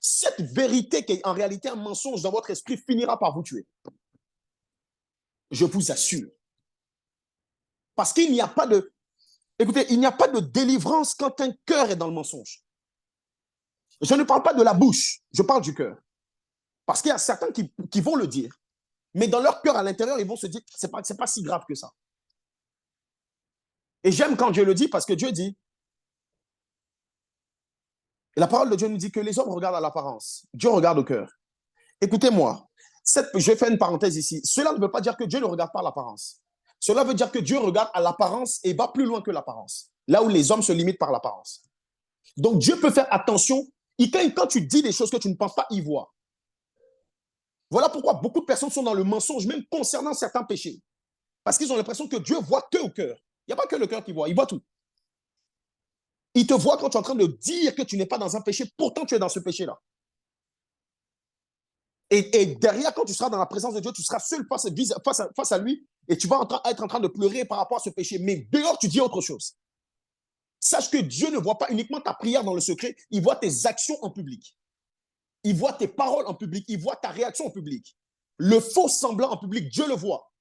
Cette vérité qui est en réalité un mensonge dans votre esprit finira par vous tuer. Je vous assure. Parce qu'il n'y a pas de... Écoutez, il n'y a pas de délivrance quand un cœur est dans le mensonge. Je ne parle pas de la bouche, je parle du cœur. Parce qu'il y a certains qui vont le dire, mais dans leur cœur à l'intérieur, ils vont se dire que ce n'est pas si grave que ça. Et j'aime quand Dieu le dit parce que Dieu dit, et la parole de Dieu nous dit que les hommes regardent à l'apparence, Dieu regarde au cœur. Écoutez-moi, je vais faire une parenthèse ici. Cela ne veut pas dire que Dieu ne regarde pas l'apparence. Cela veut dire que Dieu regarde à l'apparence et va plus loin que l'apparence. Là où les hommes se limitent par l'apparence. Donc Dieu peut faire attention. Quand tu dis des choses que tu ne penses pas, il voit. Voilà pourquoi beaucoup de personnes sont dans le mensonge, même concernant certains péchés. Parce qu'ils ont l'impression que Dieu voit que au cœur. Il n'y a pas que le cœur qui voit, il voit tout. Il te voit quand tu es en train de dire que tu n'es pas dans un péché, pourtant tu es dans ce péché-là. Et derrière, quand tu seras dans la présence de Dieu, tu seras seul face à lui et tu vas être en train de pleurer par rapport à ce péché. Mais dehors, tu dis autre chose. Sache que Dieu ne voit pas uniquement ta prière dans le secret, il voit tes actions en public. Il voit tes paroles en public, il voit ta réaction en public. Le faux semblant en public, Dieu le voit.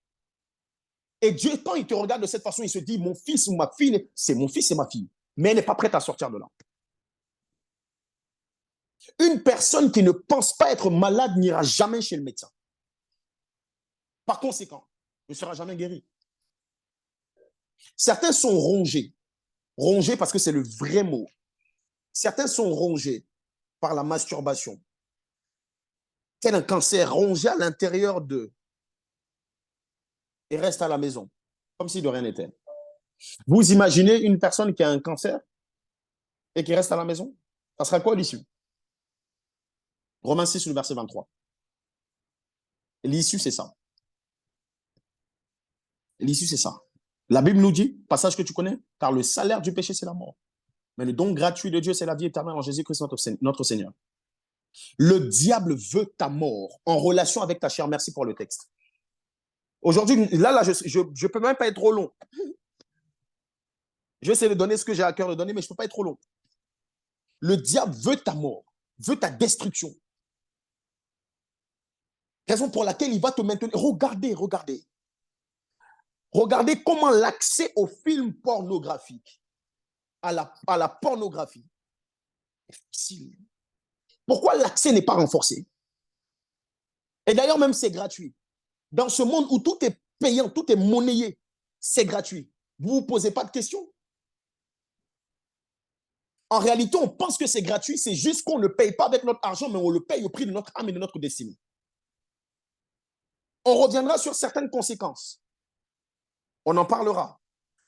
Et Dieu, quand il te regarde de cette façon, il se dit, mon fils ou ma fille, c'est mon fils et ma fille. Mais elle n'est pas prête à sortir de là. Une personne qui ne pense pas être malade n'ira jamais chez le médecin. Par conséquent, ne sera jamais guéri. Certains sont rongés. Rongés parce que c'est le vrai mot. Certains sont rongés par la masturbation. Tel un cancer rongé à l'intérieur d'eux et reste à la maison, comme si de rien n'était. Vous imaginez une personne qui a un cancer et qui reste à la maison? Ça sera quoi l'issue? Romains 6, le verset 23. L'issue, c'est ça. L'issue, c'est ça. La Bible nous dit, passage que tu connais, car le salaire du péché, c'est la mort. Mais le don gratuit de Dieu, c'est la vie éternelle en Jésus-Christ, notre Seigneur. Le diable veut ta mort en relation avec ta chair. Merci pour le texte. Aujourd'hui, là, je ne peux même pas être trop long. Je vais essayer de donner ce que j'ai à cœur de donner, mais je ne peux pas être trop long. Le diable veut ta mort, veut ta destruction. Raison pour laquelle il va te maintenir. Regardez. Regardez comment l'accès au film pornographique, à la pornographie, est facile. Pourquoi l'accès n'est pas renforcé? Et d'ailleurs, même c'est gratuit. Dans ce monde où tout est payant, tout est monnayé, c'est gratuit. Vous ne vous posez pas de questions? En réalité, on pense que c'est gratuit, c'est juste qu'on ne paye pas avec notre argent, mais on le paye au prix de notre âme et de notre destinée. On reviendra sur certaines conséquences. On en parlera.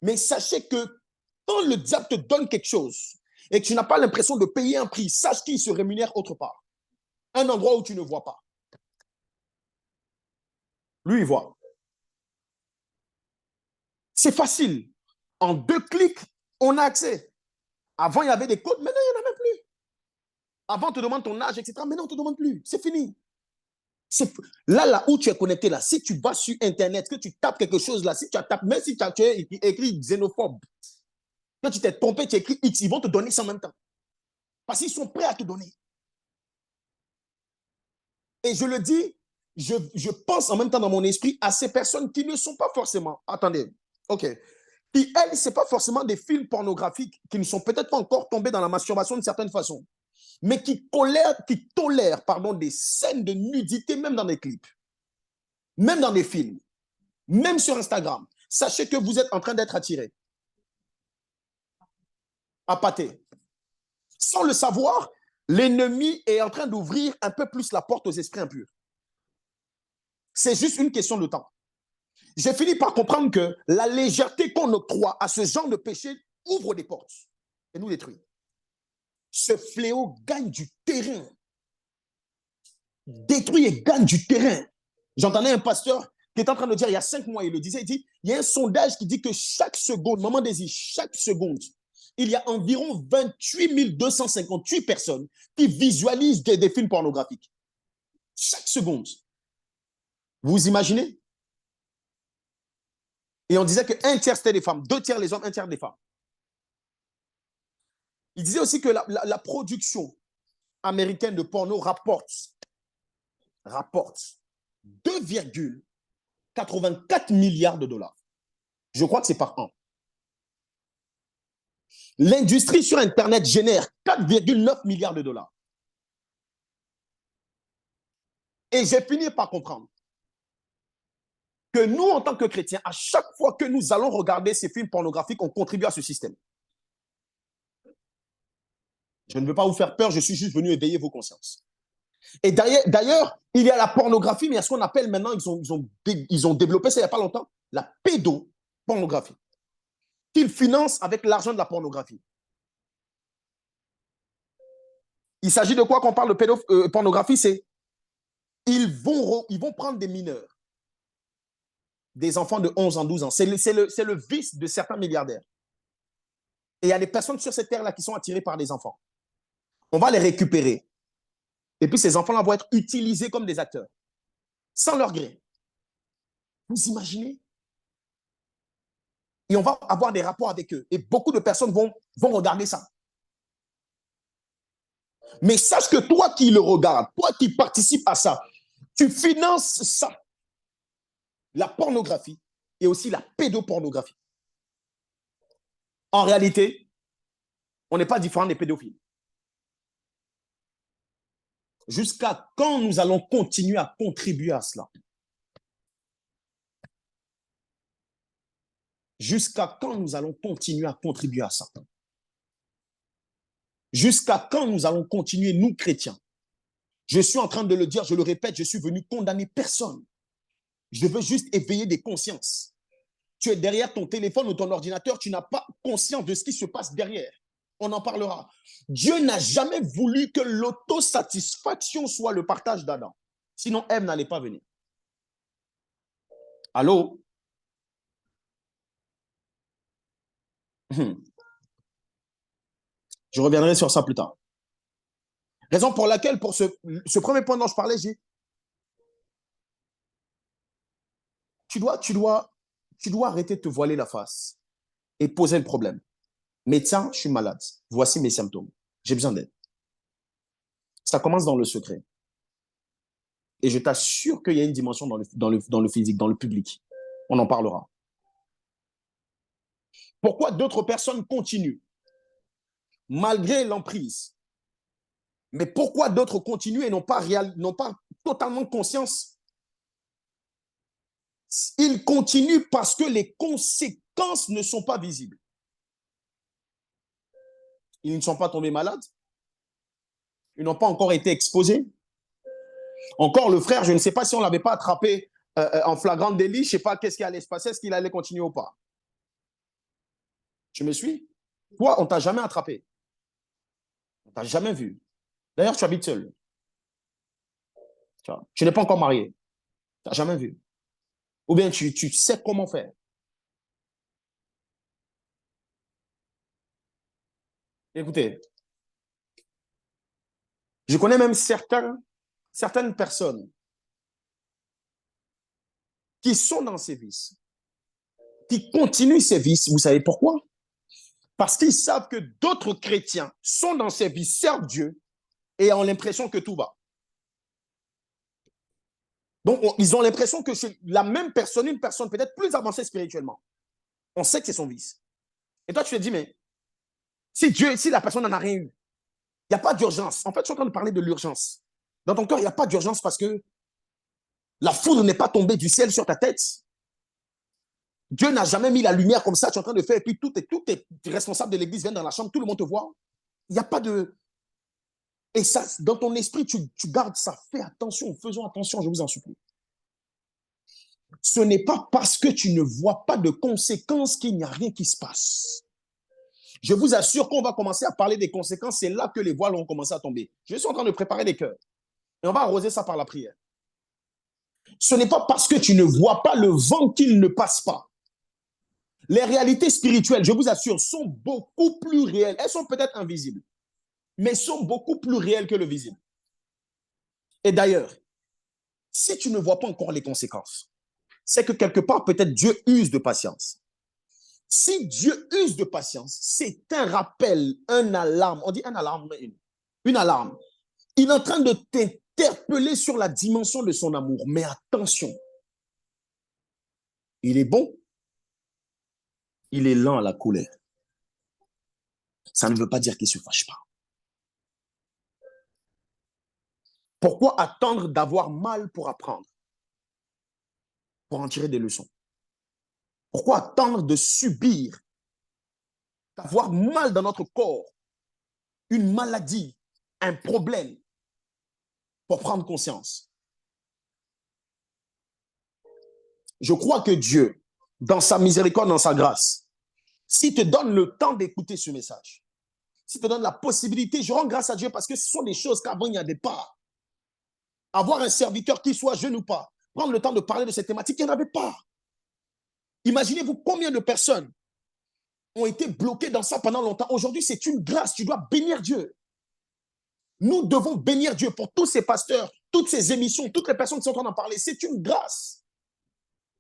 Mais sachez que quand le diable te donne quelque chose et que tu n'as pas l'impression de payer un prix, sache qu'il se rémunère autre part. Un endroit où tu ne vois pas. Lui, il voit. C'est facile. En 2 clics, on a accès. Avant, il y avait des codes, maintenant, il n'y en a même plus. Avant, on te demande ton âge, etc. Maintenant, on ne te demande plus. C'est fini. Là où tu es connecté, là, si tu vas sur Internet, que tu tapes quelque chose là, si tu tapes, même si tu as écrit xénophobe, quand tu t'es trompé, tu as écrit X, ils vont te donner ça en même temps. Parce qu'ils sont prêts à te donner. Et je le dis, je pense en même temps dans mon esprit à ces personnes qui ne sont pas forcément, attendez, ok, qui elles, ce n'est pas forcément des films pornographiques, qui ne sont peut-être pas encore tombés dans la masturbation d'une certaine façon, mais qui tolèrent des scènes de nudité, même dans des clips, même dans des films, même sur Instagram. Sachez que vous êtes en train d'être attirés, appâtés. Sans le savoir, l'ennemi est en train d'ouvrir un peu plus la porte aux esprits impurs. C'est juste une question de temps. J'ai fini par comprendre que la légèreté qu'on octroie à ce genre de péché ouvre des portes et nous détruit. Ce fléau gagne du terrain. Détruit et gagne du terrain. J'entendais un pasteur qui était en train de dire, il y a 5 mois, il le disait, il dit, il y a un sondage qui dit que chaque seconde, maman désir, chaque seconde, il y a environ 28 258 personnes qui visualisent des films pornographiques. Chaque seconde. Vous imaginez? Et on disait que 1 tiers c'était des femmes, 2 tiers les hommes, 1 tiers des femmes. Il disait aussi que la production américaine de porno rapporte 2,84 milliards de dollars. Je crois que c'est par an. L'industrie sur Internet génère 4,9 milliards de dollars. Et j'ai fini par comprendre que nous, en tant que chrétiens, à chaque fois que nous allons regarder ces films pornographiques, on contribue à ce système. Je ne veux pas vous faire peur, je suis juste venu éveiller vos consciences. Et d'ailleurs, il y a la pornographie, mais il y a ce qu'on appelle maintenant, ils ont développé ça il n'y a pas longtemps, la pédopornographie, qu'ils financent avec l'argent de la pornographie. Il s'agit de quoi quand on parle de pédopornographie? C'est ils vont prendre des mineurs, des enfants de 11 ans, 12 ans. C'est le vice de certains milliardaires. Et il y a des personnes sur cette terre-là qui sont attirées par des enfants. On va les récupérer. Et puis ces enfants-là vont être utilisés comme des acteurs, sans leur gré. Vous imaginez? Et on va avoir des rapports avec eux. Et beaucoup de personnes vont regarder ça. Mais sache que toi qui le regardes, toi qui participes à ça, tu finances ça. La pornographie et aussi la pédopornographie. En réalité, on n'est pas différent des pédophiles. Jusqu'à quand nous allons continuer à contribuer à cela? Jusqu'à quand nous allons continuer à contribuer à ça? Jusqu'à quand nous allons continuer, nous chrétiens? Je suis en train de le dire, je le répète, je suis venu condamner personne. Je veux juste éveiller des consciences. Tu es derrière ton téléphone ou ton ordinateur, tu n'as pas conscience de ce qui se passe derrière. On en parlera. Dieu n'a jamais voulu que l'autosatisfaction soit le partage d'Adam. Sinon, Ève n'allait pas venir. Allô? Je reviendrai sur ça plus tard. Raison pour laquelle, pour ce premier point dont je parlais, j'ai tu dois arrêter de te voiler la face et poser le problème. Médecin, je suis malade. Voici mes symptômes. J'ai besoin d'aide. Ça commence dans le secret. Et je t'assure qu'il y a une dimension dans le physique, dans le public. On en parlera. Pourquoi d'autres personnes continuent malgré l'emprise? Mais pourquoi d'autres continuent et n'ont pas totalement conscience? Ils continuent parce que les conséquences ne sont pas visibles. Ils ne sont pas tombés malades. Ils n'ont pas encore été exposés. Encore le frère, je ne sais pas si on ne l'avait pas attrapé en flagrant délit, je ne sais pas qu'est-ce qui allait se passer, est-ce qu'il allait continuer ou pas. Tu me suis? Toi, on ne t'a jamais attrapé. On ne t'a jamais vu. D'ailleurs, tu habites seul. Tu n'es pas encore marié. Tu n'as jamais vu. Ou bien tu sais comment faire. Écoutez, je connais même certaines personnes qui sont dans ces vices, qui continuent ces vices. Vous savez pourquoi? Parce qu'ils savent que d'autres chrétiens sont dans ces vices, servent Dieu et ont l'impression que tout va. Donc, ils ont l'impression que c'est la même personne, une personne peut-être plus avancée spirituellement. On sait que c'est son vice. Et toi, tu te dis, mais si la personne n'en a rien eu, il n'y a pas d'urgence. En fait, je suis en train de parler de l'urgence. Dans ton cœur, il n'y a pas d'urgence parce que la foudre n'est pas tombée du ciel sur ta tête. Dieu n'a jamais mis la lumière comme ça, tu es en train de faire, et puis tout est responsable de l'église vient dans la chambre, tout le monde te voit. Il n'y a pas de... Et ça, dans ton esprit, tu gardes ça. Fais attention, faisons attention, je vous en supplie. Ce n'est pas parce que tu ne vois pas de conséquences qu'il n'y a rien qui se passe. Je vous assure qu'on va commencer à parler des conséquences, c'est là que les voiles vont commencer à tomber. Je suis en train de préparer des cœurs. Et on va arroser ça par la prière. Ce n'est pas parce que tu ne vois pas le vent qu'il ne passe pas. Les réalités spirituelles, je vous assure, sont beaucoup plus réelles. Elles sont peut-être invisibles, mais sont beaucoup plus réelles que le visible. Et d'ailleurs, si tu ne vois pas encore les conséquences, c'est que quelque part, peut-être Dieu use de patience. Si Dieu use de patience, c'est un rappel, un alarme. On dit un alarme, une alarme. Il est en train de t'interpeller sur la dimension de son amour. Mais attention, il est bon, il est lent à la colère. Ça ne veut pas dire qu'il ne se fâche pas. Pourquoi attendre d'avoir mal pour apprendre? Pour en tirer des leçons. Pourquoi attendre de subir, d'avoir mal dans notre corps, une maladie, un problème, pour prendre conscience? Je crois que Dieu, dans sa miséricorde, dans sa grâce, s'il te donne le temps d'écouter ce message, s'il te donne la possibilité, je rends grâce à Dieu parce que ce sont des choses qu'avant il n'y avait pas. avoir un serviteur qui soit jeune ou pas, prendre le temps de parler de cette thématique, il n'y en avait pas. Imaginez-vous combien de personnes ont été bloquées dans ça pendant longtemps. Aujourd'hui, c'est une grâce. Tu dois bénir Dieu. Nous devons bénir Dieu pour tous ces pasteurs, toutes ces émissions, toutes les personnes qui sont en train d'en parler. C'est une grâce.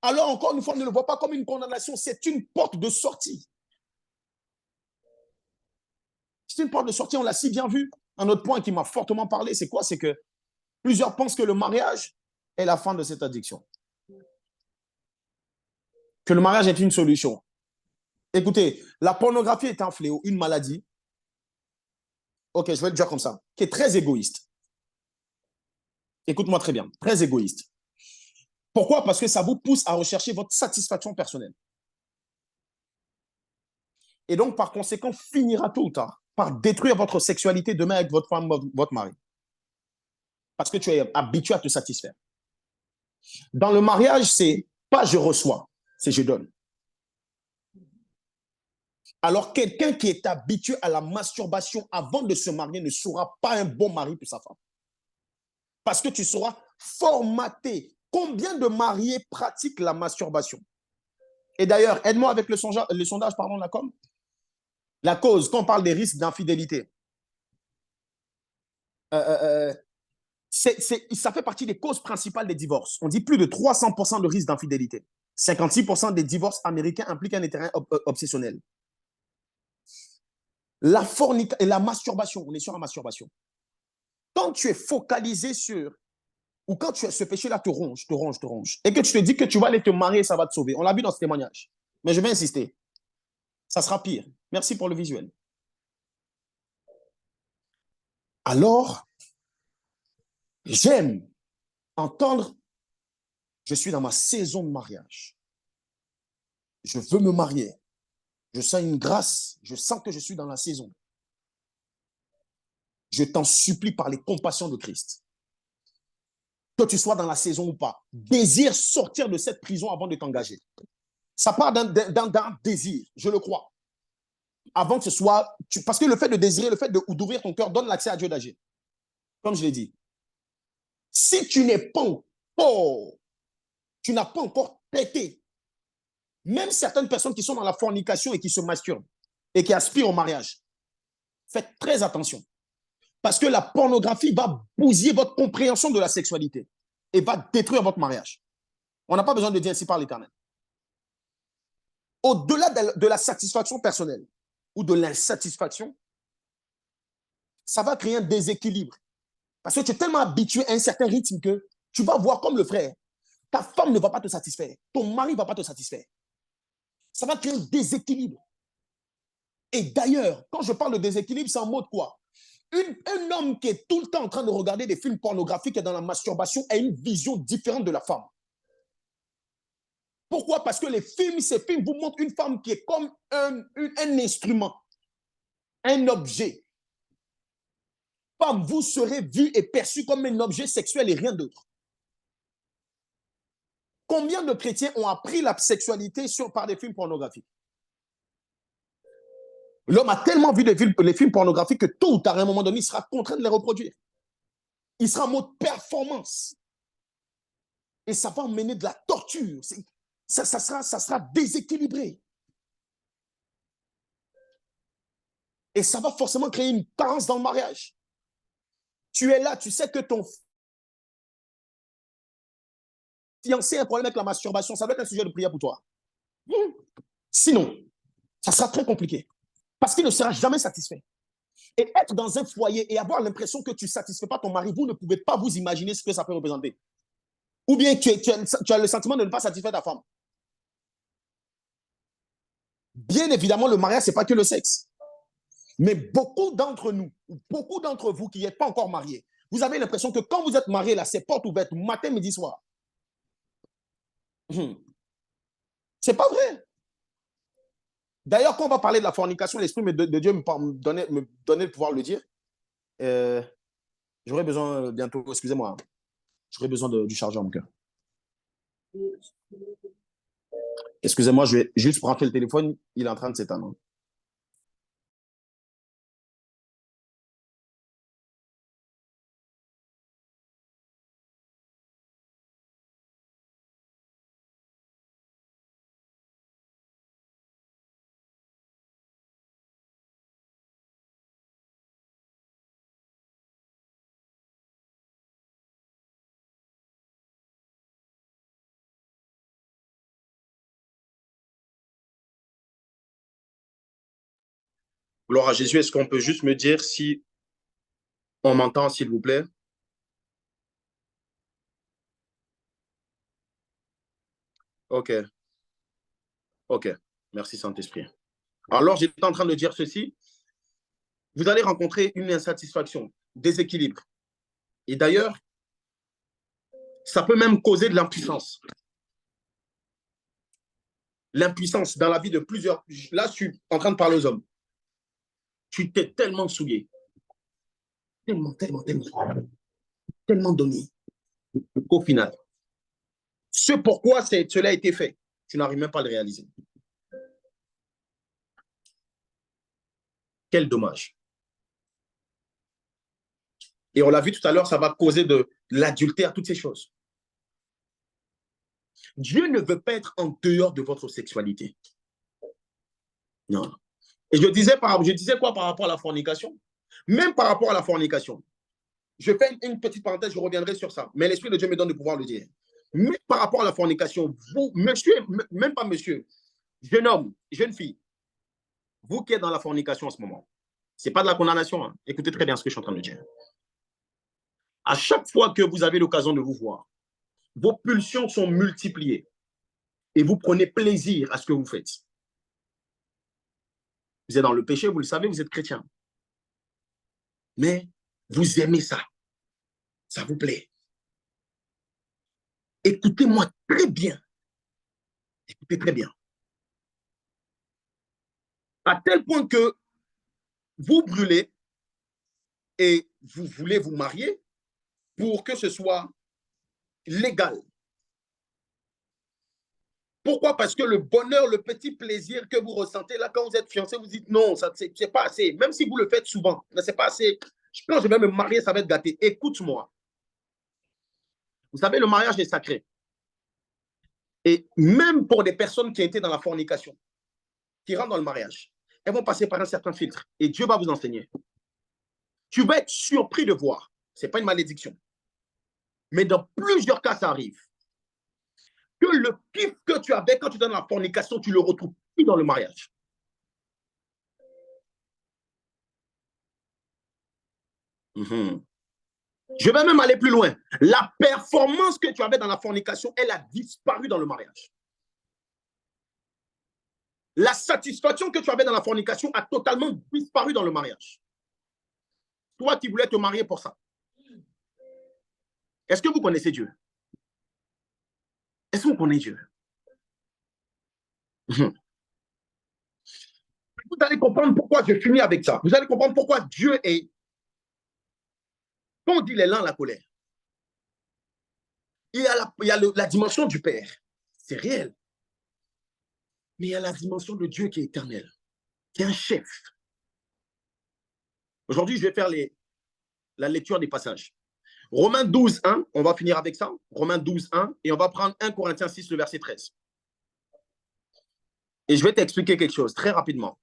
Alors, encore une fois, ne le vois pas comme une condamnation. C'est une porte de sortie. C'est une porte de sortie. On l'a si bien vu. Un autre point qui m'a fortement parlé, c'est quoi? C'est que plusieurs pensent que le mariage est la fin de cette addiction. Que le mariage est une solution. Écoutez, la pornographie est un fléau, une maladie. Ok, je vais le dire comme ça, qui est très égoïste. Écoute-moi très bien, très égoïste. Pourquoi? Parce que ça vous pousse à rechercher votre satisfaction personnelle. Et donc, par conséquent, finira tôt ou tard par détruire votre sexualité demain avec votre femme, votre mari. Parce que tu es habitué à te satisfaire. Dans le mariage, c'est pas je reçois, c'est je donne. Alors, quelqu'un qui est habitué à la masturbation avant de se marier ne sera pas un bon mari pour sa femme. Parce que tu seras formaté. Combien de mariés pratiquent la masturbation? Et d'ailleurs, aide-moi avec le sondage, pardon, la com. La cause, quand on parle des risques d'infidélité, ça fait partie des causes principales des divorces. On dit plus de 300% de risque d'infidélité. 56% des divorces américains impliquent un intérêt obsessionnel. La fornication et la masturbation, on est sur la masturbation. Quand tu es focalisé sur, ou quand ce péché-là te ronge, et que tu te dis que tu vas aller te marier, ça va te sauver. On l'a vu dans ce témoignage. Mais je vais insister. Ça sera pire. Merci pour le visuel. Alors, j'aime entendre, je suis dans ma saison de mariage. Je veux me marier. Je sens une grâce. Je sens que je suis dans la saison. Je t'en supplie par les compassions de Christ. Que tu sois dans la saison ou pas, désire sortir de cette prison avant de t'engager. Ça part d'un désir, je le crois. Avant que ce soit... parce que le fait de désirer, le fait d'ouvrir ton cœur donne l'accès à Dieu d'agir. Comme je l'ai dit. Si tu n'es pas encore... Tu n'as pas encore traité. Même certaines personnes qui sont dans la fornication et qui se masturbent et qui aspirent au mariage, faites très attention. Parce que la pornographie va bousiller votre compréhension de la sexualité et va détruire votre mariage. On n'a pas besoin de dire ainsi par l'Éternel. Au-delà de la satisfaction personnelle ou de l'insatisfaction, ça va créer un déséquilibre. Parce que tu es tellement habitué à un certain rythme que tu vas voir comme le frère. Ta femme ne va pas te satisfaire. Ton mari ne va pas te satisfaire. Ça va créer un déséquilibre. Et d'ailleurs, quand je parle de déséquilibre, c'est en mode quoi? Un homme qui est tout le temps en train de regarder des films pornographiques et dans la masturbation a une vision différente de la femme. Pourquoi? Parce que ces films vous montrent une femme qui est comme un instrument, un objet. Femme, vous serez vue et perçue comme un objet sexuel et rien d'autre. Combien de chrétiens ont appris la sexualité par des films pornographiques? L'homme a tellement vu les films pornographiques que tôt ou tard, à un moment donné, il sera contraint de les reproduire. Il sera en mode performance. Et ça va emmener de la torture. Ça sera déséquilibré. Et ça va forcément créer une carence dans le mariage. Tu es là, tu sais que ton fiancé a un problème avec la masturbation. Ça doit être un sujet de prière pour toi. Sinon, ça sera très compliqué. Parce qu'il ne sera jamais satisfait. Et être dans un foyer et avoir l'impression que tu ne satisfais pas ton mari, vous ne pouvez pas vous imaginer ce que ça peut représenter. Ou bien tu as le sentiment de ne pas satisfaire ta femme. Bien évidemment, le mariage, ce n'est pas que le sexe. Mais beaucoup d'entre nous, beaucoup d'entre vous qui n'êtes pas encore mariés, vous avez l'impression que quand vous êtes mariés, là, c'est porte ouverte, matin, midi, soir. C'est pas vrai. D'ailleurs, quand on va parler de la fornication, l'Esprit de Dieu me donnait le pouvoir de le dire. J'aurais besoin bientôt, excusez-moi, j'aurais besoin du chargeur à mon cœur. Excusez-moi, je vais juste prendre le téléphone, il est en train de s'éteindre. Gloire à Jésus. Est-ce qu'on peut juste me dire si on m'entend, s'il vous plaît? OK. OK. Merci, Saint-Esprit. Alors, j'étais en train de dire ceci. Vous allez rencontrer une insatisfaction, déséquilibre. Et d'ailleurs, ça peut même causer de l'impuissance. L'impuissance dans la vie de plusieurs... Là, je suis en train de parler aux hommes. Tu t'es tellement souillé. Tellement donné. Qu'au final, ce pourquoi cela a été fait, tu n'arrives même pas à le réaliser. Quel dommage. Et on l'a vu tout à l'heure, ça va causer de l'adultère, toutes ces choses. Dieu ne veut pas être en dehors de votre sexualité. Non. Et je disais quoi par rapport à la fornication? Même par rapport à la fornication. Je fais une petite parenthèse, je reviendrai sur ça. Mais l'Esprit de Dieu me donne de pouvoir le dire. Mais par rapport à la fornication, vous, monsieur, même pas monsieur, jeune homme, jeune fille, vous qui êtes dans la fornication en ce moment, ce n'est pas de la condamnation. Hein. Écoutez très bien ce que je suis en train de dire. À chaque fois que vous avez l'occasion de vous voir, vos pulsions sont multipliées et vous prenez plaisir à ce que vous faites. Vous êtes dans le péché, vous le savez, vous êtes chrétien. Mais vous aimez ça. Ça vous plaît. Écoutez-moi très bien. Écoutez très bien. À tel point que vous brûlez et vous voulez vous marier pour que ce soit légal. Pourquoi? Parce que le bonheur, le petit plaisir que vous ressentez là quand vous êtes fiancé, vous dites non, c'est pas assez. Même si vous le faites souvent, mais c'est pas assez. Quand je vais me marier, ça va être gâté. Écoute-moi. Vous savez, le mariage est sacré. Et même pour des personnes qui ont été dans la fornication, qui rentrent dans le mariage, elles vont passer par un certain filtre. Et Dieu va vous enseigner. Tu vas être surpris de voir. Ce n'est pas une malédiction. Mais dans plusieurs cas, ça arrive. Que le kiff que tu avais quand tu étais dans la fornication, tu ne le retrouves plus dans le mariage. Je vais même aller plus loin. La performance que tu avais dans la fornication, elle a disparu dans le mariage. La satisfaction que tu avais dans la fornication a totalement disparu dans le mariage. Toi qui voulais te marier pour ça. Est-ce que vous connaissez Dieu? Est-ce que vous connaissez Dieu? Vous allez comprendre pourquoi je finis avec ça. Vous allez comprendre pourquoi Dieu est... Quand on dit il est lent à la colère, il y a la dimension du Père. C'est réel. Mais il y a la dimension de Dieu qui est éternelle, qui est un chef. Aujourd'hui, je vais faire la lecture des passages. Romains 12, 1, on va finir avec ça. Romains 12, 1, et on va prendre 1 Corinthiens 6, le verset 13. Et je vais t'expliquer quelque chose très rapidement.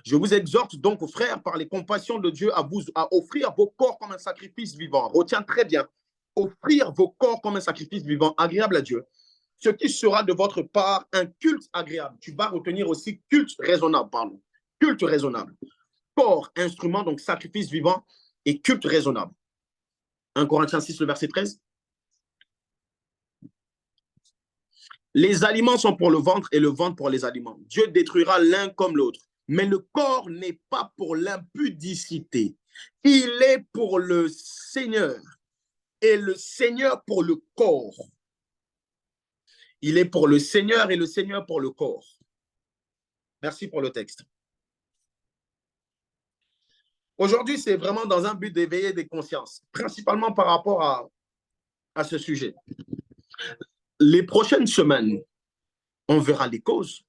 Je vous exhorte donc, frères, par les compassions de Dieu, à offrir vos corps comme un sacrifice vivant. Retiens très bien, offrir vos corps comme un sacrifice vivant, agréable à Dieu. Ce qui sera de votre part un culte agréable. Tu vas retenir aussi culte raisonnable, pardon. Culte raisonnable. Corps, instrument, donc sacrifice vivant et culte raisonnable. 1 Corinthiens 6, le verset 13. Les aliments sont pour le ventre et le ventre pour les aliments. Dieu détruira l'un comme l'autre. Mais le corps n'est pas pour l'impudicité. Il est pour le Seigneur. Et le Seigneur pour le corps. Il est pour le Seigneur et le Seigneur pour le corps. Merci pour le texte. Aujourd'hui, c'est vraiment dans un but d'éveiller des consciences, principalement par rapport à ce sujet. Les prochaines semaines, on verra les causes,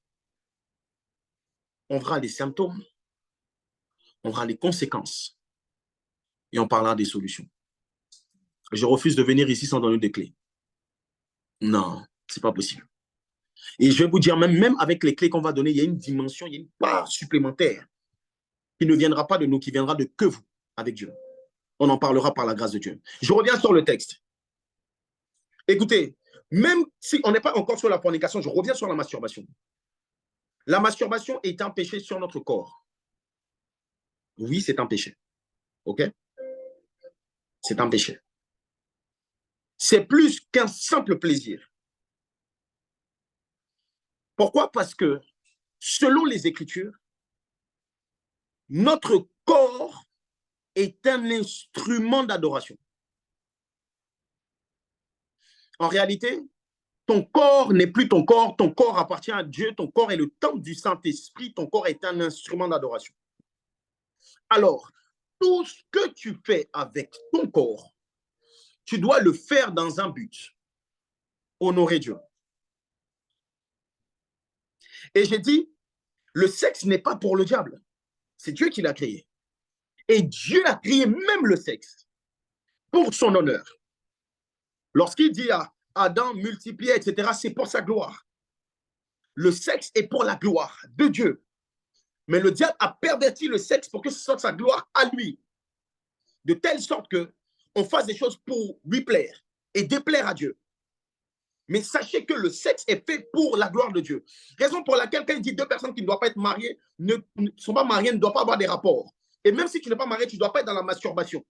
on verra les symptômes, on verra les conséquences et on parlera des solutions. Je refuse de venir ici sans donner des clés. Non, ce n'est pas possible. Et je vais vous dire, même avec les clés qu'on va donner, il y a une dimension, il y a une part supplémentaire qui ne viendra pas de nous, qui viendra de que vous, avec Dieu. On en parlera par la grâce de Dieu. Je reviens sur le texte. Écoutez, même si on n'est pas encore sur la fornication, je reviens sur la masturbation. La masturbation est un péché sur notre corps. Oui, c'est un péché. OK? C'est un péché. C'est plus qu'un simple plaisir. Pourquoi? Parce que, selon les Écritures, notre corps est un instrument d'adoration. En réalité, ton corps n'est plus ton corps appartient à Dieu, ton corps est le temple du Saint-Esprit, ton corps est un instrument d'adoration. Alors, tout ce que tu fais avec ton corps, tu dois le faire dans un but, honorer Dieu. Et j'ai dit, le sexe n'est pas pour le diable, c'est Dieu qui l'a créé. Et Dieu a créé même le sexe pour son honneur. Lorsqu'il dit à Adam, multiplier, etc., c'est pour sa gloire. Le sexe est pour la gloire de Dieu. Mais le diable a perverti le sexe pour que ce soit sa gloire à lui. De telle sorte qu'on fasse des choses pour lui plaire et déplaire à Dieu. Mais sachez que le sexe est fait pour la gloire de Dieu. Raison pour laquelle, quand il dit 2 personnes qui ne doivent pas être mariées, ne sont pas mariées, ne doivent pas avoir des rapports. Et même si tu n'es pas marié, tu ne dois pas être dans la masturbation.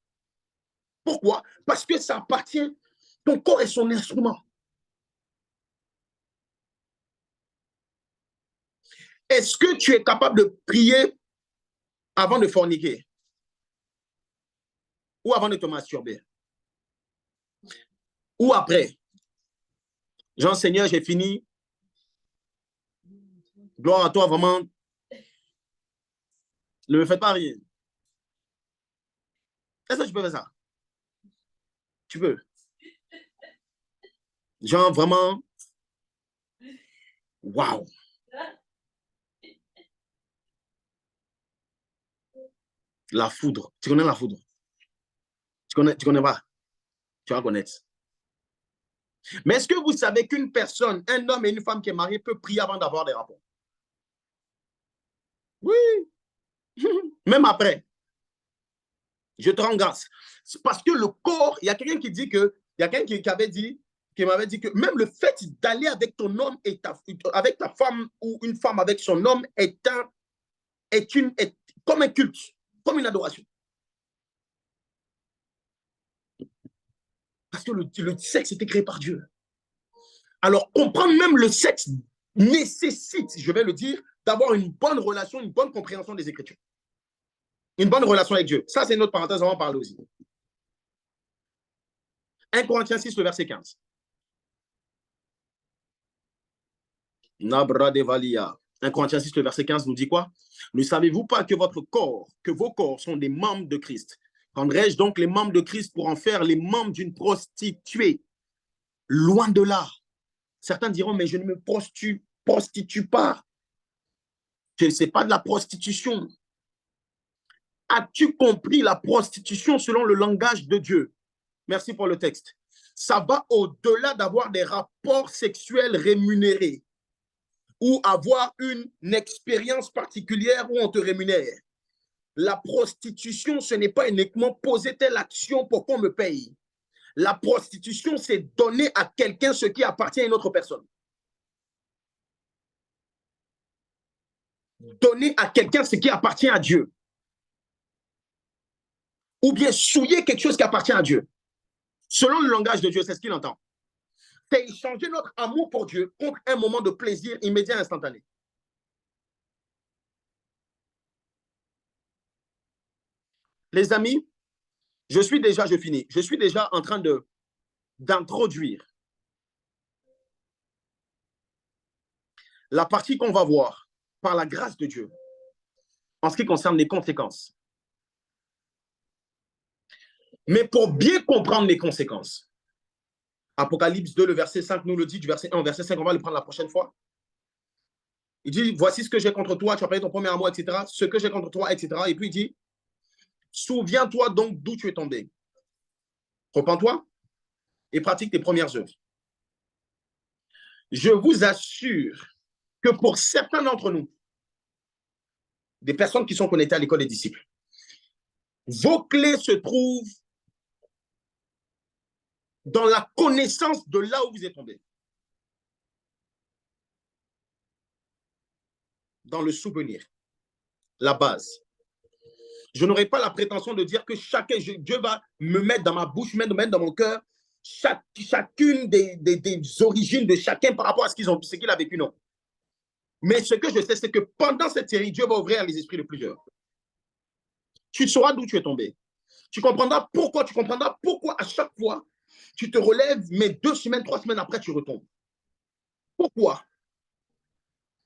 Pourquoi? Parce que ça appartient, ton corps est son instrument. Est-ce que tu es capable de prier avant de forniquer? Ou avant de te masturber? Ou après? Jean, Seigneur, j'ai fini. Gloire à toi, vraiment. Ne me faites pas rien. Est-ce que tu peux faire ça? Tu peux. Genre, vraiment. Waouh. La foudre. Tu connais la foudre? Tu connais pas? Tu vas connaître. Mais est-ce que vous savez qu'une personne, un homme et une femme qui est marié peut prier avant d'avoir des rapports? Oui. Même après. Je te rends grâce. C'est parce que le corps, il y a quelqu'un qui dit que, il y a quelqu'un qui m'avait dit que même le fait d'aller avec ton homme et avec ta femme ou une femme avec son homme est comme un culte, comme une adoration. Parce que le sexe était créé par Dieu. Alors, comprendre même le sexe nécessite, je vais le dire, d'avoir une bonne relation, une bonne compréhension des Écritures. Une bonne relation avec Dieu. Ça, c'est une autre parenthèse, on va en parler aussi. 1 Corinthiens 6, le verset 15. Nabra Devalia. 1 Corinthiens 6, le verset 15 nous dit quoi? Ne savez-vous pas que vos corps sont des membres de Christ? Prendrais-je donc les membres de Christ pour en faire les membres d'une prostituée? Loin de là. Certains diront, mais je ne me prostitue pas. Ce n'est pas de la prostitution. As-tu compris la prostitution selon le langage de Dieu? Merci pour le texte. Ça va au-delà d'avoir des rapports sexuels rémunérés ou avoir une expérience particulière où on te rémunère. La prostitution, ce n'est pas uniquement poser telle action pour qu'on me paye. La prostitution, c'est donner à quelqu'un ce qui appartient à une autre personne. Donner à quelqu'un ce qui appartient à Dieu. Ou bien souiller quelque chose qui appartient à Dieu. Selon le langage de Dieu, c'est ce qu'il entend. C'est échanger notre amour pour Dieu contre un moment de plaisir immédiat et instantané. Les amis, je suis déjà en train d'introduire la partie qu'on va voir par la grâce de Dieu en ce qui concerne les conséquences. Mais pour bien comprendre les conséquences, Apocalypse 2, le verset 5 nous le dit, du verset 1 au verset 5, on va le prendre la prochaine fois. Il dit, voici ce que j'ai contre toi, tu as payé ton premier amour, etc. Ce que j'ai contre toi, etc. Et puis il dit, souviens-toi donc d'où tu es tombé. Repens-toi et pratique tes premières œuvres. Je vous assure que pour certains d'entre nous, des personnes qui sont connectées à l'école des disciples, vos clés se trouvent dans la connaissance de là où vous êtes tombé. Dans le souvenir, la base. Je n'aurai pas la prétention de dire que Dieu va me mettre dans ma bouche, me mettre dans mon cœur, chacune des origines de chacun par rapport à ce qu'il a vécu, non. Mais ce que je sais, c'est que pendant cette série, Dieu va ouvrir les esprits de plusieurs. Tu sauras d'où tu es tombé. Tu comprendras pourquoi à chaque fois, tu te relèves, mais 2 semaines, 3 semaines après, tu retombes. Pourquoi?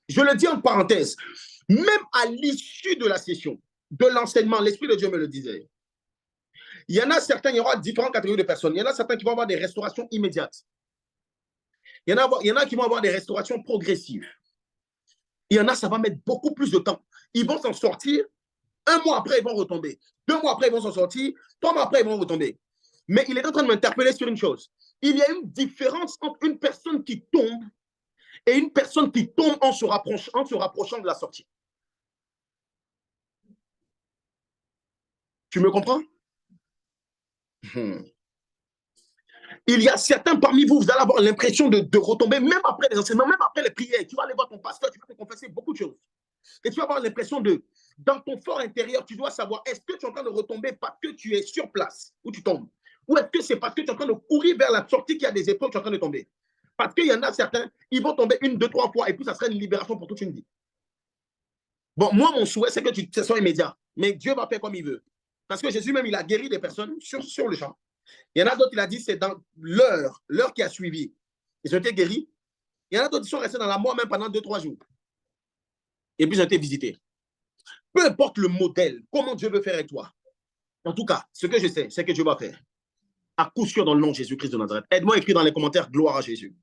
Je le dis en parenthèse, même à l'issue de la session, de l'enseignement, l'Esprit de Dieu me le disait. Il y en a certains, il y aura différentes catégories de personnes. Il y en a certains qui vont avoir des restaurations immédiates. Il y en a qui vont avoir des restaurations progressives. Il y en a, ça va mettre beaucoup plus de temps. Ils vont s'en sortir. 1 mois après, ils vont retomber. 2 mois après, ils vont s'en sortir. 3 mois après, ils vont retomber. Mais il est en train de m'interpeller sur une chose. Il y a une différence entre une personne qui tombe et une personne qui tombe en se rapprochant de la sortie. Tu me comprends? Il y a certains parmi vous, vous allez avoir l'impression de retomber, même après les enseignements, même après les prières. Tu vas aller voir ton pasteur, tu vas te confesser beaucoup de choses. Et tu vas avoir l'impression dans ton fort intérieur, tu dois savoir, est-ce que tu es en train de retomber parce que tu es sur place où tu tombes? Ou est-ce que c'est parce que tu es en train de courir vers la sortie qu'il y a des épreuves, tu es en train de tomber? Parce qu'il y en a certains, ils vont tomber 1, 2, 3 fois et puis ça serait une libération pour toute une vie. Bon, moi, mon souhait, c'est que ce soit immédiat. Mais Dieu va faire comme il veut. Parce que Jésus même, il a guéri des personnes sur le champ. Il y en a d'autres, il a dit, c'est dans l'heure qui a suivi. Ils ont été guéris. Il y en a d'autres qui sont restés dans la mort même pendant 2, 3 jours. Et puis ils ont été visités. Peu importe le modèle, comment Dieu veut faire avec toi. En tout cas, ce que je sais, c'est que Dieu va faire. À coup sûr dans le nom de Jésus-Christ de Nazareth. Aide-moi à écrire dans les commentaires, gloire à Jésus.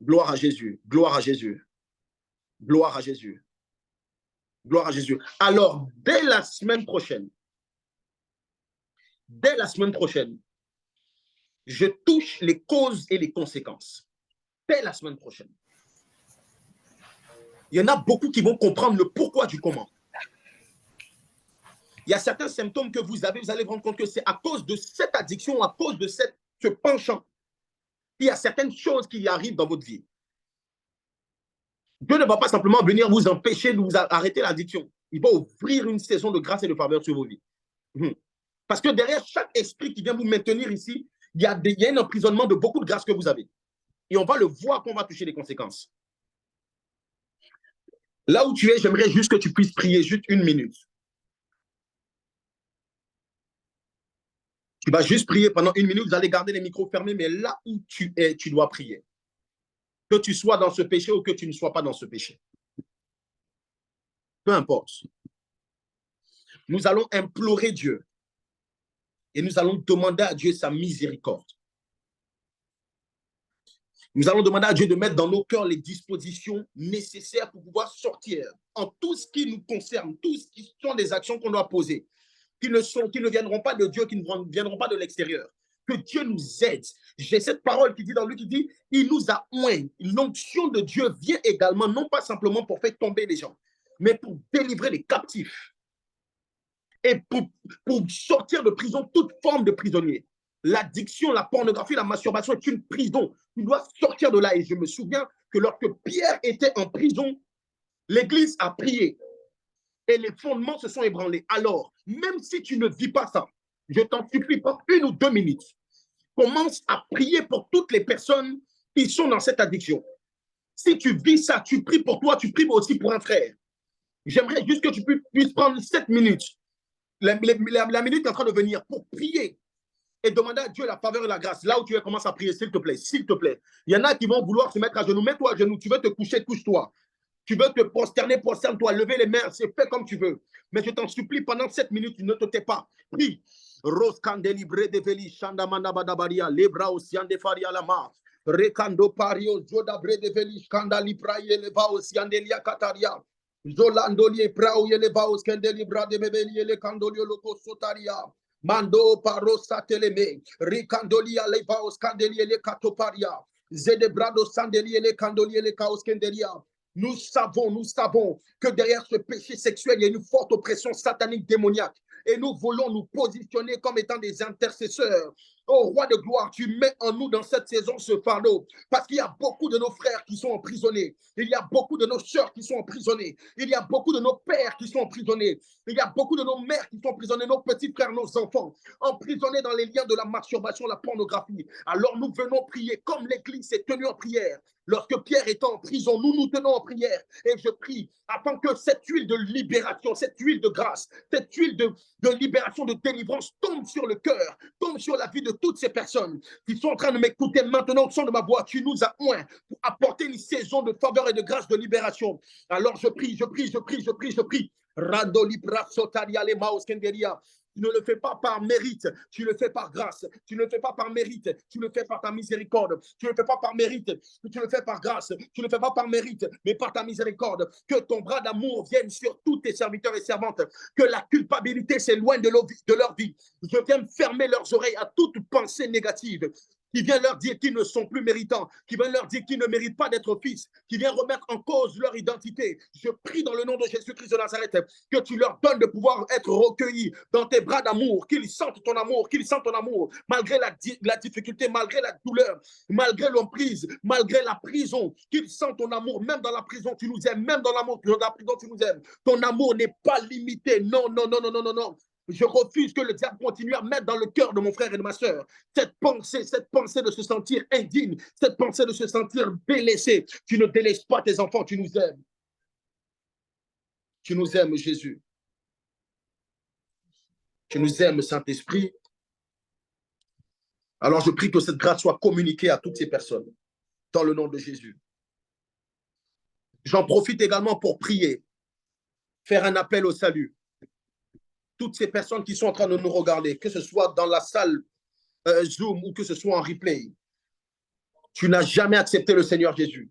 Gloire à Jésus. Gloire à Jésus. Gloire à Jésus. Gloire à Jésus. Alors, dès la semaine prochaine, je touche les causes et les conséquences. Dès la semaine prochaine. Il y en a beaucoup qui vont comprendre le pourquoi du comment. Il y a certains symptômes que vous avez, vous allez vous rendre compte que c'est à cause de cette addiction, à cause de ce penchant. Il y a certaines choses qui arrivent dans votre vie. Dieu ne va pas simplement venir vous empêcher de vous arrêter l'addiction. Il va ouvrir une saison de grâce et de faveur sur vos vies. Parce que derrière chaque esprit qui vient vous maintenir ici, il y a un emprisonnement de beaucoup de grâce que vous avez. Et on va le voir qu'on va toucher les conséquences. Là où tu es, j'aimerais juste que tu puisses prier juste 1 minute. Tu vas juste prier pendant 1 minute, vous allez garder les micros fermés, mais là où tu es, tu dois prier. Que tu sois dans ce péché ou que tu ne sois pas dans ce péché. Peu importe. Nous allons implorer Dieu et nous allons demander à Dieu sa miséricorde. Nous allons demander à Dieu de mettre dans nos cœurs les dispositions nécessaires pour pouvoir sortir en tout ce qui nous concerne, tout ce qui sont des actions qu'on doit poser, qui ne viendront pas de Dieu, qui ne viendront pas de l'extérieur. Que Dieu nous aide. J'ai cette parole qui dit dans lui, qui dit, il nous a oint. L'onction de Dieu vient également, non pas simplement pour faire tomber les gens, mais pour délivrer les captifs. Et pour sortir de prison toute forme de prisonnier. L'addiction, la pornographie, la masturbation est une prison. Tu dois sortir de là. Et je me souviens que lorsque Pierre était en prison, l'Église a prié. Et les fondements se sont ébranlés. Alors, même si tu ne vis pas ça, je t'en supplie, prends 1 ou 2 minutes. Commence à prier pour toutes les personnes qui sont dans cette addiction. Si tu vis ça, tu pries pour toi, tu pries aussi pour un frère. J'aimerais juste que tu puisses prendre 7 minutes. La minute est en train de venir pour prier et demander à Dieu la faveur et la grâce. Là où tu es, commence à prier, s'il te plaît, s'il te plaît. Il y en a qui vont vouloir se mettre à genoux. Mets-toi à genoux. Tu veux te coucher, couche-toi. Tu veux te prosterner, prosterne-toi. Lever les mains, c'est fait comme tu veux. Mais je t'en supplie, pendant 7 minutes, ne te tais pas. Prie. Rose Candeli Brede Veli Shandamanda Badabaria Lebra Osian de Faria Lama Recando Pario Joda Brede Veli Scandali Praye Leva Osian Delia Kataria Zolandoli Prao Yeleva Oskendeli Brade Bebeli Le Candolio Loco Sotaria Mando Parosa Teleme Ricandolia Leva Oskandeli Le Katoparia Zedebrado Sandeli Le Candoli Le Kaoskendelia. Nous savons que derrière ce péché sexuel, il y a une forte oppression satanique démoniaque. Et nous voulons nous positionner comme étant des intercesseurs Oh roi de gloire, tu mets en nous dans cette saison ce fardeau. Parce qu'il y a beaucoup de nos frères qui sont emprisonnés. Il y a beaucoup de nos sœurs qui sont emprisonnés. Il y a beaucoup de nos pères qui sont emprisonnés. Il y a beaucoup de nos mères qui sont emprisonnés, nos petits frères, nos enfants, emprisonnés dans les liens de la masturbation, la pornographie. Alors nous venons prier comme l'Église s'est tenue en prière. Lorsque Pierre était en prison, nous nous tenons en prière. Et je prie afin que cette huile de libération, cette huile de grâce, cette huile de libération, de délivrance tombe sur le cœur, tombe sur la vie de toutes ces personnes qui sont en train de m'écouter maintenant au son de ma voix. Tu nous as oints pour apporter une saison de faveur et de grâce, de libération. Alors je prie, je prie, je prie, je prie, je prie. Randoli brasotaria le maos kenderia. Tu ne le fais pas par mérite, tu le fais par grâce. Tu ne le fais pas par mérite, tu le fais par ta miséricorde. Tu ne le fais pas par mérite, tu le fais par grâce. Tu ne le fais pas par mérite, mais par ta miséricorde. Que ton bras d'amour vienne sur tous tes serviteurs et servantes. Que la culpabilité s'éloigne de leur vie. Je viens fermer leurs oreilles à toute pensée négative qui vient leur dire qu'ils ne sont plus méritants, qui vient leur dire qu'ils ne méritent pas d'être fils, qui vient remettre en cause leur identité. Je prie dans le nom de Jésus-Christ de Nazareth que tu leur donnes de pouvoir être recueillis dans tes bras d'amour, qu'ils sentent ton amour, malgré la difficulté, malgré la douleur, malgré l'emprise, malgré la prison, qu'ils sentent ton amour. Même dans la prison, tu nous aimes, même dans la prison, tu nous aimes. Ton amour n'est pas limité. Non, non, non, non, non, non, non. Je refuse que le diable continue à mettre dans le cœur de mon frère et de ma soeur cette pensée de se sentir indigne, cette pensée de se sentir délaissé. Tu ne délaisses pas tes enfants, tu nous aimes. Tu nous aimes, Jésus. Tu nous aimes, Saint-Esprit. Alors je prie que cette grâce soit communiquée à toutes ces personnes, dans le nom de Jésus. J'en profite également pour prier, faire un appel au salut. Toutes ces personnes qui sont en train de nous regarder, que ce soit dans la salle Zoom ou que ce soit en replay, tu n'as jamais accepté le Seigneur Jésus.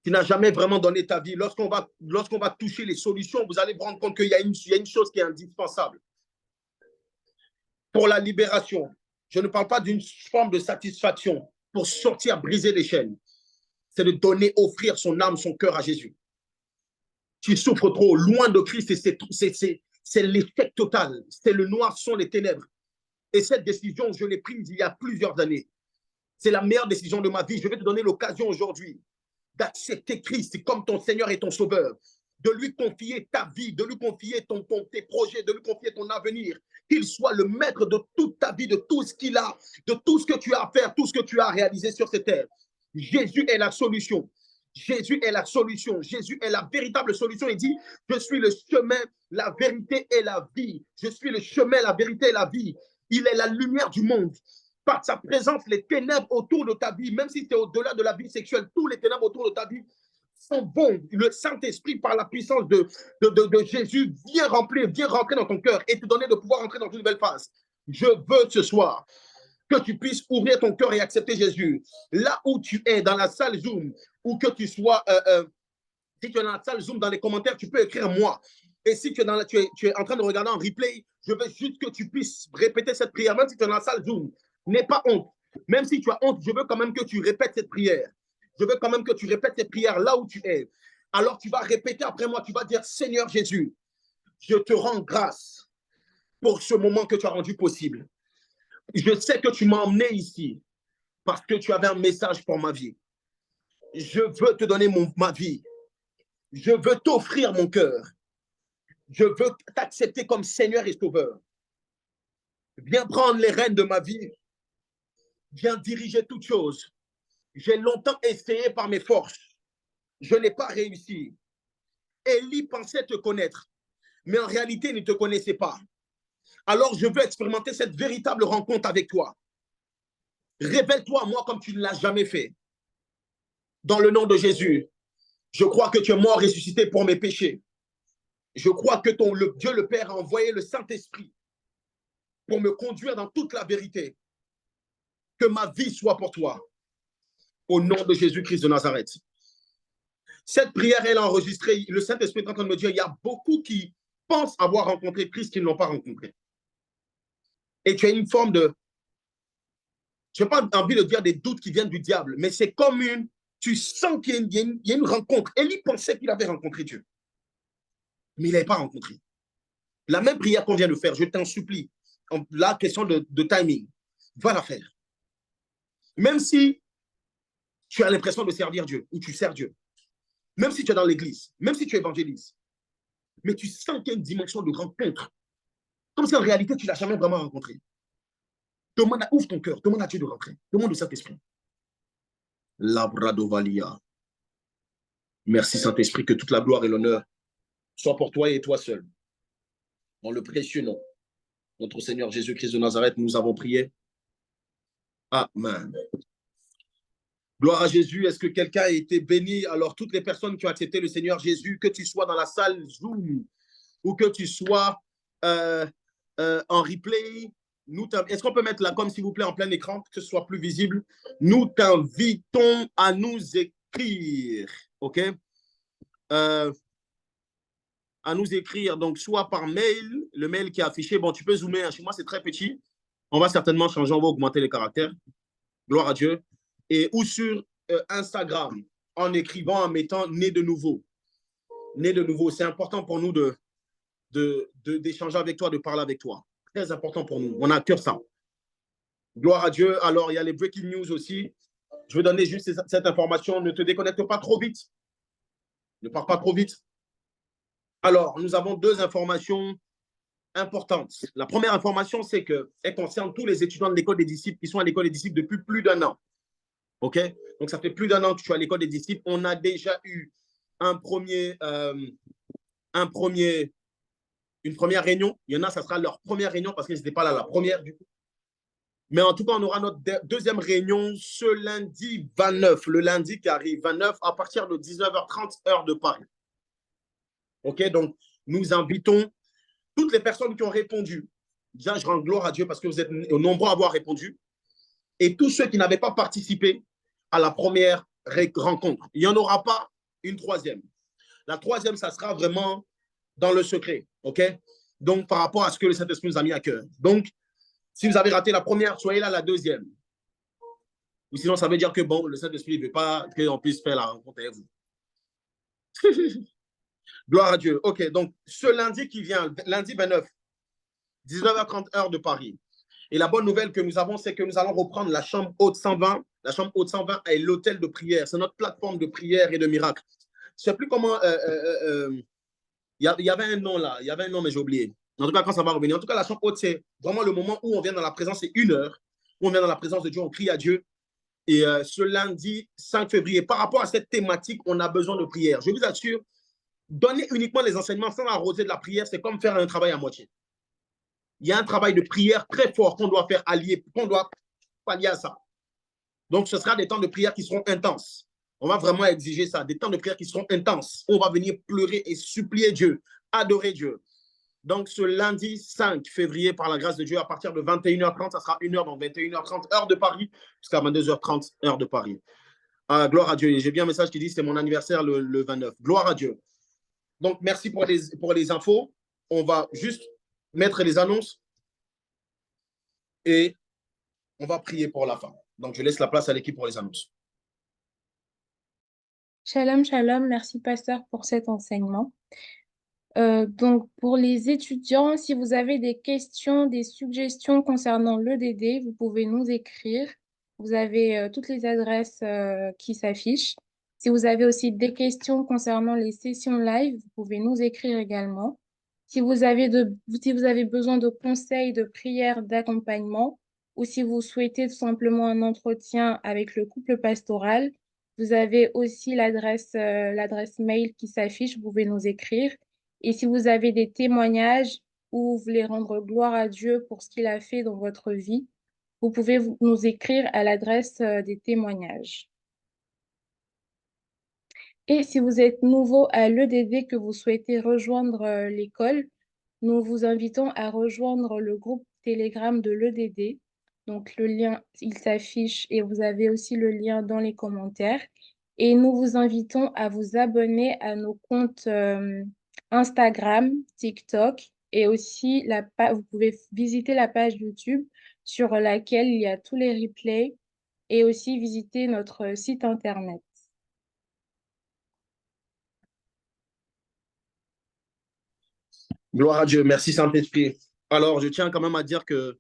Tu n'as jamais vraiment donné ta vie. Lorsqu'on va toucher les solutions, vous allez vous rendre compte qu'il y a une chose qui est indispensable. Pour la libération, je ne parle pas d'une forme de satisfaction pour sortir, briser les chaînes. C'est de donner, offrir son âme, son cœur à Jésus. Tu souffres trop, loin de Christ, et c'est l'échec total. C'est le noir, sont les ténèbres. Et cette décision, je l'ai prise il y a plusieurs années. C'est la meilleure décision de ma vie. Je vais te donner l'occasion aujourd'hui d'accepter Christ comme ton Seigneur et ton Sauveur, de lui confier ta vie, de lui confier tes projets, de lui confier ton avenir, qu'il soit le maître de toute ta vie, de tout ce qu'il a, de tout ce que tu as à faire, tout ce que tu as à réaliser sur cette terre. Jésus est la solution. Jésus est la solution. Jésus est la véritable solution. Il dit, je suis le chemin, la vérité et la vie. Je suis le chemin, la vérité et la vie. Il est la lumière du monde. Par sa présence, les ténèbres autour de ta vie, même si c'est au-delà de la vie sexuelle, tous les ténèbres autour de ta vie sont bons. Le Saint-Esprit, par la puissance de Jésus, vient rentrer dans ton cœur et te donner de pouvoir entrer dans une nouvelle phase. Je veux ce soir que tu puisses ouvrir ton cœur et accepter Jésus. Là où tu es, dans la salle Zoom, ou que tu sois, si tu es dans la salle Zoom, dans les commentaires, tu peux écrire moi. Et si tu es en train de regarder en replay, je veux juste que tu puisses répéter cette prière, même si tu es dans la salle Zoom. N'aie pas honte. Même si tu as honte, je veux quand même que tu répètes cette prière. Je veux quand même que tu répètes cette prière là où tu es. Alors tu vas répéter après moi, tu vas dire, Seigneur Jésus, je te rends grâce pour ce moment que tu as rendu possible. Je sais que tu m'as emmené ici parce que tu avais un message pour ma vie. Je veux te donner ma vie. Je veux t'offrir mon cœur. Je veux t'accepter comme Seigneur et Sauveur. Viens prendre les rênes de ma vie. Viens diriger toutes choses. J'ai longtemps essayé par mes forces. Je n'ai pas réussi. Élie pensait te connaître, mais en réalité, il ne te connaissait pas. Alors, je veux expérimenter cette véritable rencontre avec toi. Révèle-toi à moi comme tu ne l'as jamais fait. Dans le nom de Jésus, je crois que tu es mort ressuscité pour mes péchés. Je crois que Dieu le Père a envoyé le Saint-Esprit pour me conduire dans toute la vérité. Que ma vie soit pour toi. Au nom de Jésus-Christ de Nazareth. Cette prière, elle est enregistrée. Le Saint-Esprit est en train de me dire, il y a beaucoup qui pensent avoir rencontré Christ qui ne l'ont pas rencontré. Et tu as une forme de, je n'ai pas envie de dire des doutes qui viennent du diable, mais c'est comme tu sens qu'il y a une rencontre. Élie pensait qu'il avait rencontré Dieu, mais il n'avait pas rencontré. La même prière qu'on vient de faire, je t'en supplie, la question de timing. va la faire. Même si tu as l'impression de servir Dieu ou tu sers Dieu, même si tu es dans l'église, même si tu évangélises, mais tu sens qu'il y a une dimension de rencontre, comme si en réalité tu ne l'as jamais vraiment rencontré. Ouvre ton cœur, demande à Dieu de rentrer, demande au Saint-Esprit. Labradovalia. Merci Saint-Esprit, que toute la gloire et l'honneur soient pour toi et toi seul. Dans le précieux nom, notre Seigneur Jésus-Christ de Nazareth, nous avons prié. Amen. Gloire à Jésus. Est-ce que quelqu'un a été béni? Alors, toutes les personnes qui ont accepté le Seigneur Jésus, que tu sois dans la salle Zoom ou que tu sois en replay, est-ce qu'on peut mettre la com, s'il vous plaît, en plein écran, que ce soit plus visible? Nous t'invitons à nous écrire, OK? À nous écrire, donc, soit par mail, le mail qui est affiché. Bon, tu peux zoomer, hein, chez moi, c'est très petit. On va certainement changer, on va augmenter les caractères. Gloire à Dieu. Ou sur Instagram, en écrivant, en mettant « né de nouveau ». Né de nouveau, c'est important pour nous d'échanger avec toi, de parler avec toi. Très important pour nous. On a à cœur ça. Gloire à Dieu. Alors, il y a les breaking news aussi. Je vais donner juste cette information. Ne te déconnecte pas trop vite. Ne pars pas trop vite. Alors, nous avons deux informations importantes. La première information, c'est qu'elle concerne tous les étudiants de l'école des disciples qui sont à l'école des disciples depuis plus d'un an. OK? Donc, ça fait plus d'un an que je suis à l'école des disciples. On a déjà eu une première réunion. Il y en a, ça sera leur première réunion parce qu'ils n'étaient pas là la première du coup. Mais en tout cas, on aura notre deuxième réunion ce lundi 29, le lundi qui arrive, 29, à partir de 19h30, heure de Paris. OK? Donc, nous invitons toutes les personnes qui ont répondu. Déjà, je rends gloire à Dieu parce que vous êtes nombreux à avoir répondu. Et tous ceux qui n'avaient pas participé à la première rencontre. Il n'y en aura pas une troisième. La troisième, ça sera vraiment dans le secret. OK? Donc, par rapport à ce que le Saint-Esprit nous a mis à cœur. Donc, si vous avez raté la première, soyez là la deuxième. Ou sinon, ça veut dire que bon, le Saint-Esprit ne veut pas qu'on puisse faire la rencontre avec vous. Gloire à Dieu. OK, donc ce lundi qui vient, lundi 29, 19h30, heure de Paris. Et la bonne nouvelle que nous avons, c'est que nous allons reprendre la chambre haute 120. La chambre haute 120 est l'hôtel de prière. C'est notre plateforme de prière et de miracle. Je ne sais plus comment... Il y avait un nom là. Il y avait un nom, mais j'ai oublié. En tout cas, quand ça va revenir. En tout cas, la chambre haute, c'est vraiment le moment où on vient dans la présence. C'est 1 heure. Où on vient dans la présence de Dieu, on crie à Dieu. Et ce lundi 5 février, par rapport à cette thématique, on a besoin de prière. Je vous assure, donner uniquement les enseignements sans arroser de la prière, c'est comme faire un travail à moitié. Il y a un travail de prière très fort qu'on doit faire allier, qu'on doit pallier à ça. Donc, ce sera des temps de prière qui seront intenses. On va vraiment exiger ça, des temps de prière qui seront intenses. On va venir pleurer et supplier Dieu, adorer Dieu. Donc, ce lundi 5 février, par la grâce de Dieu, à partir de 21h30, ça sera 1 heure, donc 21h30, heure de Paris, jusqu'à 22h30, heure de Paris. Gloire à Dieu. J'ai bien un message qui dit que c'est mon anniversaire le 29. Gloire à Dieu. Donc, merci pour les infos. On va juste mettre les annonces et on va prier pour la fin. Donc, je laisse la place à l'équipe pour les annonces. Shalom, shalom. Merci, pasteur, pour cet enseignement. Donc, pour les étudiants, si vous avez des questions, des suggestions concernant l'EDD, vous pouvez nous écrire. Vous avez toutes les adresses qui s'affichent. Si vous avez aussi des questions concernant les sessions live, vous pouvez nous écrire également. Si vous avez besoin de conseils, de prières, d'accompagnement, ou si vous souhaitez tout simplement un entretien avec le couple pastoral, vous avez aussi l'adresse mail qui s'affiche, vous pouvez nous écrire. Et si vous avez des témoignages ou vous voulez rendre gloire à Dieu pour ce qu'il a fait dans votre vie, vous pouvez nous écrire à l'adresse des témoignages. Et si vous êtes nouveau à l'EDD, que vous souhaitez rejoindre l'école, nous vous invitons à rejoindre le groupe Telegram de l'EDD. Donc, le lien, il s'affiche et vous avez aussi le lien dans les commentaires. Et nous vous invitons à vous abonner à nos comptes Instagram, TikTok et aussi vous pouvez visiter la page YouTube sur laquelle il y a tous les replays et aussi visiter notre site internet. Gloire à Dieu. Merci Saint-Esprit. Alors, je tiens quand même à dire que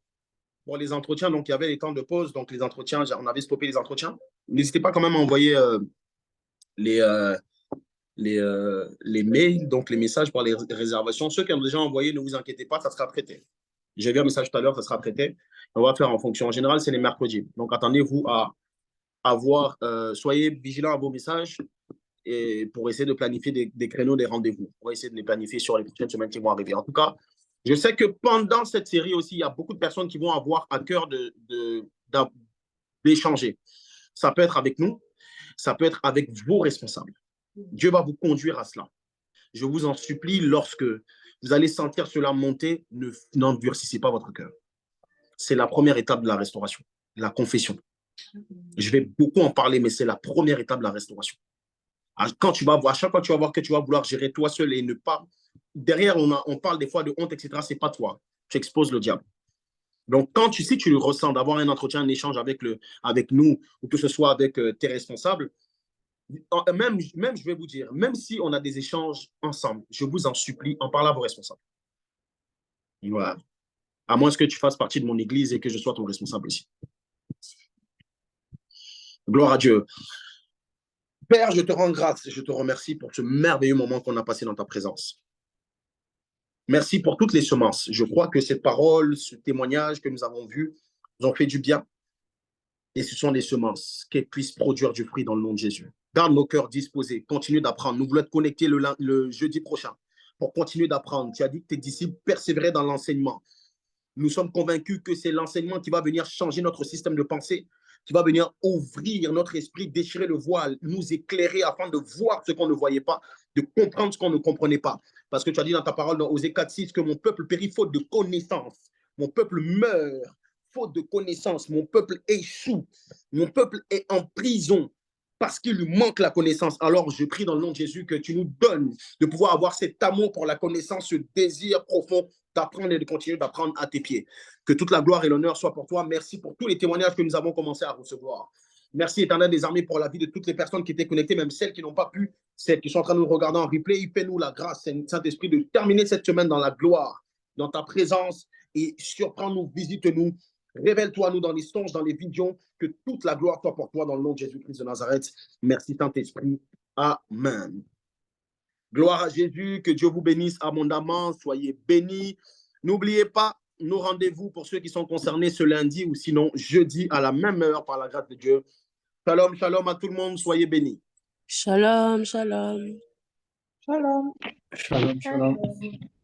pour les entretiens. Donc, il y avait les temps de pause. Donc, les entretiens, on avait stoppé les entretiens. N'hésitez pas quand même à envoyer les, les mails, donc les messages par les réservations. Ceux qui ont déjà envoyé, ne vous inquiétez pas, ça sera traité. J'ai vu un message tout à l'heure, ça sera traité. On va faire en fonction. En général, c'est les mercredis. Donc, attendez-vous à avoir, soyez vigilants à vos messages et pour essayer de planifier des créneaux, des rendez-vous. On va essayer de les planifier sur les prochaines semaines qui vont arriver. En tout cas, je sais que pendant cette série aussi, il y a beaucoup de personnes qui vont avoir à cœur d'échanger. Ça peut être avec nous, ça peut être avec vos responsables. Dieu va vous conduire à cela. Je vous en supplie, lorsque vous allez sentir cela monter, n'endurcissez pas votre cœur. C'est la première étape de la restauration, la confession. Je vais beaucoup en parler, mais c'est la première étape de la restauration. Quand tu vas voir, à chaque fois que tu vas voir que tu vas vouloir gérer toi seul et ne pas... Derrière, on parle des fois de honte, etc. Ce n'est pas toi. Tu exposes le diable. Donc, si tu le ressens, d'avoir un entretien, un échange avec nous, ou que ce soit avec tes responsables, même, je vais vous dire, même si on a des échanges ensemble, je vous en supplie, en parle à vos responsables. Voilà. À moins que tu fasses partie de mon église et que je sois ton responsable aussi. Gloire à Dieu. Père, je te rends grâce et je te remercie pour ce merveilleux moment qu'on a passé dans ta présence. Merci pour toutes les semences. Je crois que cette parole, ce témoignage que nous avons vu, nous ont fait du bien. Et ce sont des semences qu'elles puissent produire du fruit dans le nom de Jésus. Garde nos cœurs disposés. Continue d'apprendre. Nous voulons être connectés le jeudi prochain pour continuer d'apprendre. Tu as dit que tes disciples persévéraient dans l'enseignement. Nous sommes convaincus que c'est l'enseignement qui va venir changer notre système de pensée, qui va venir ouvrir notre esprit, déchirer le voile, nous éclairer afin de voir ce qu'on ne voyait pas, de comprendre ce qu'on ne comprenait pas. Parce que tu as dit dans ta parole, dans Osée 4:6, que mon peuple périt faute de connaissance. Mon peuple meurt faute de connaissance. Mon peuple échoue. Mon peuple est en prison parce qu'il lui manque la connaissance. Alors, je prie dans le nom de Jésus que tu nous donnes de pouvoir avoir cet amour pour la connaissance, ce désir profond d'apprendre et de continuer d'apprendre à tes pieds. Que toute la gloire et l'honneur soient pour toi. Merci pour tous les témoignages que nous avons commencé à recevoir. Merci, Éternel des armées, pour la vie de toutes les personnes qui étaient connectées, même celles qui n'ont pas pu, celles qui sont en train de nous regarder en replay. Fais-nous la grâce, Saint-Esprit, de terminer cette semaine dans la gloire, dans ta présence, et surprends-nous, visite-nous, révèle-toi nous dans les songes, dans les visions, que toute la gloire soit pour toi dans le nom de Jésus-Christ de Nazareth. Merci, Saint-Esprit. Amen. Gloire à Jésus, que Dieu vous bénisse abondamment, soyez bénis. N'oubliez pas nos rendez-vous pour ceux qui sont concernés ce lundi ou sinon jeudi à la même heure par la grâce de Dieu. Shalom, shalom à tout le monde, soyez bénis. Shalom, shalom. Shalom. Shalom, shalom.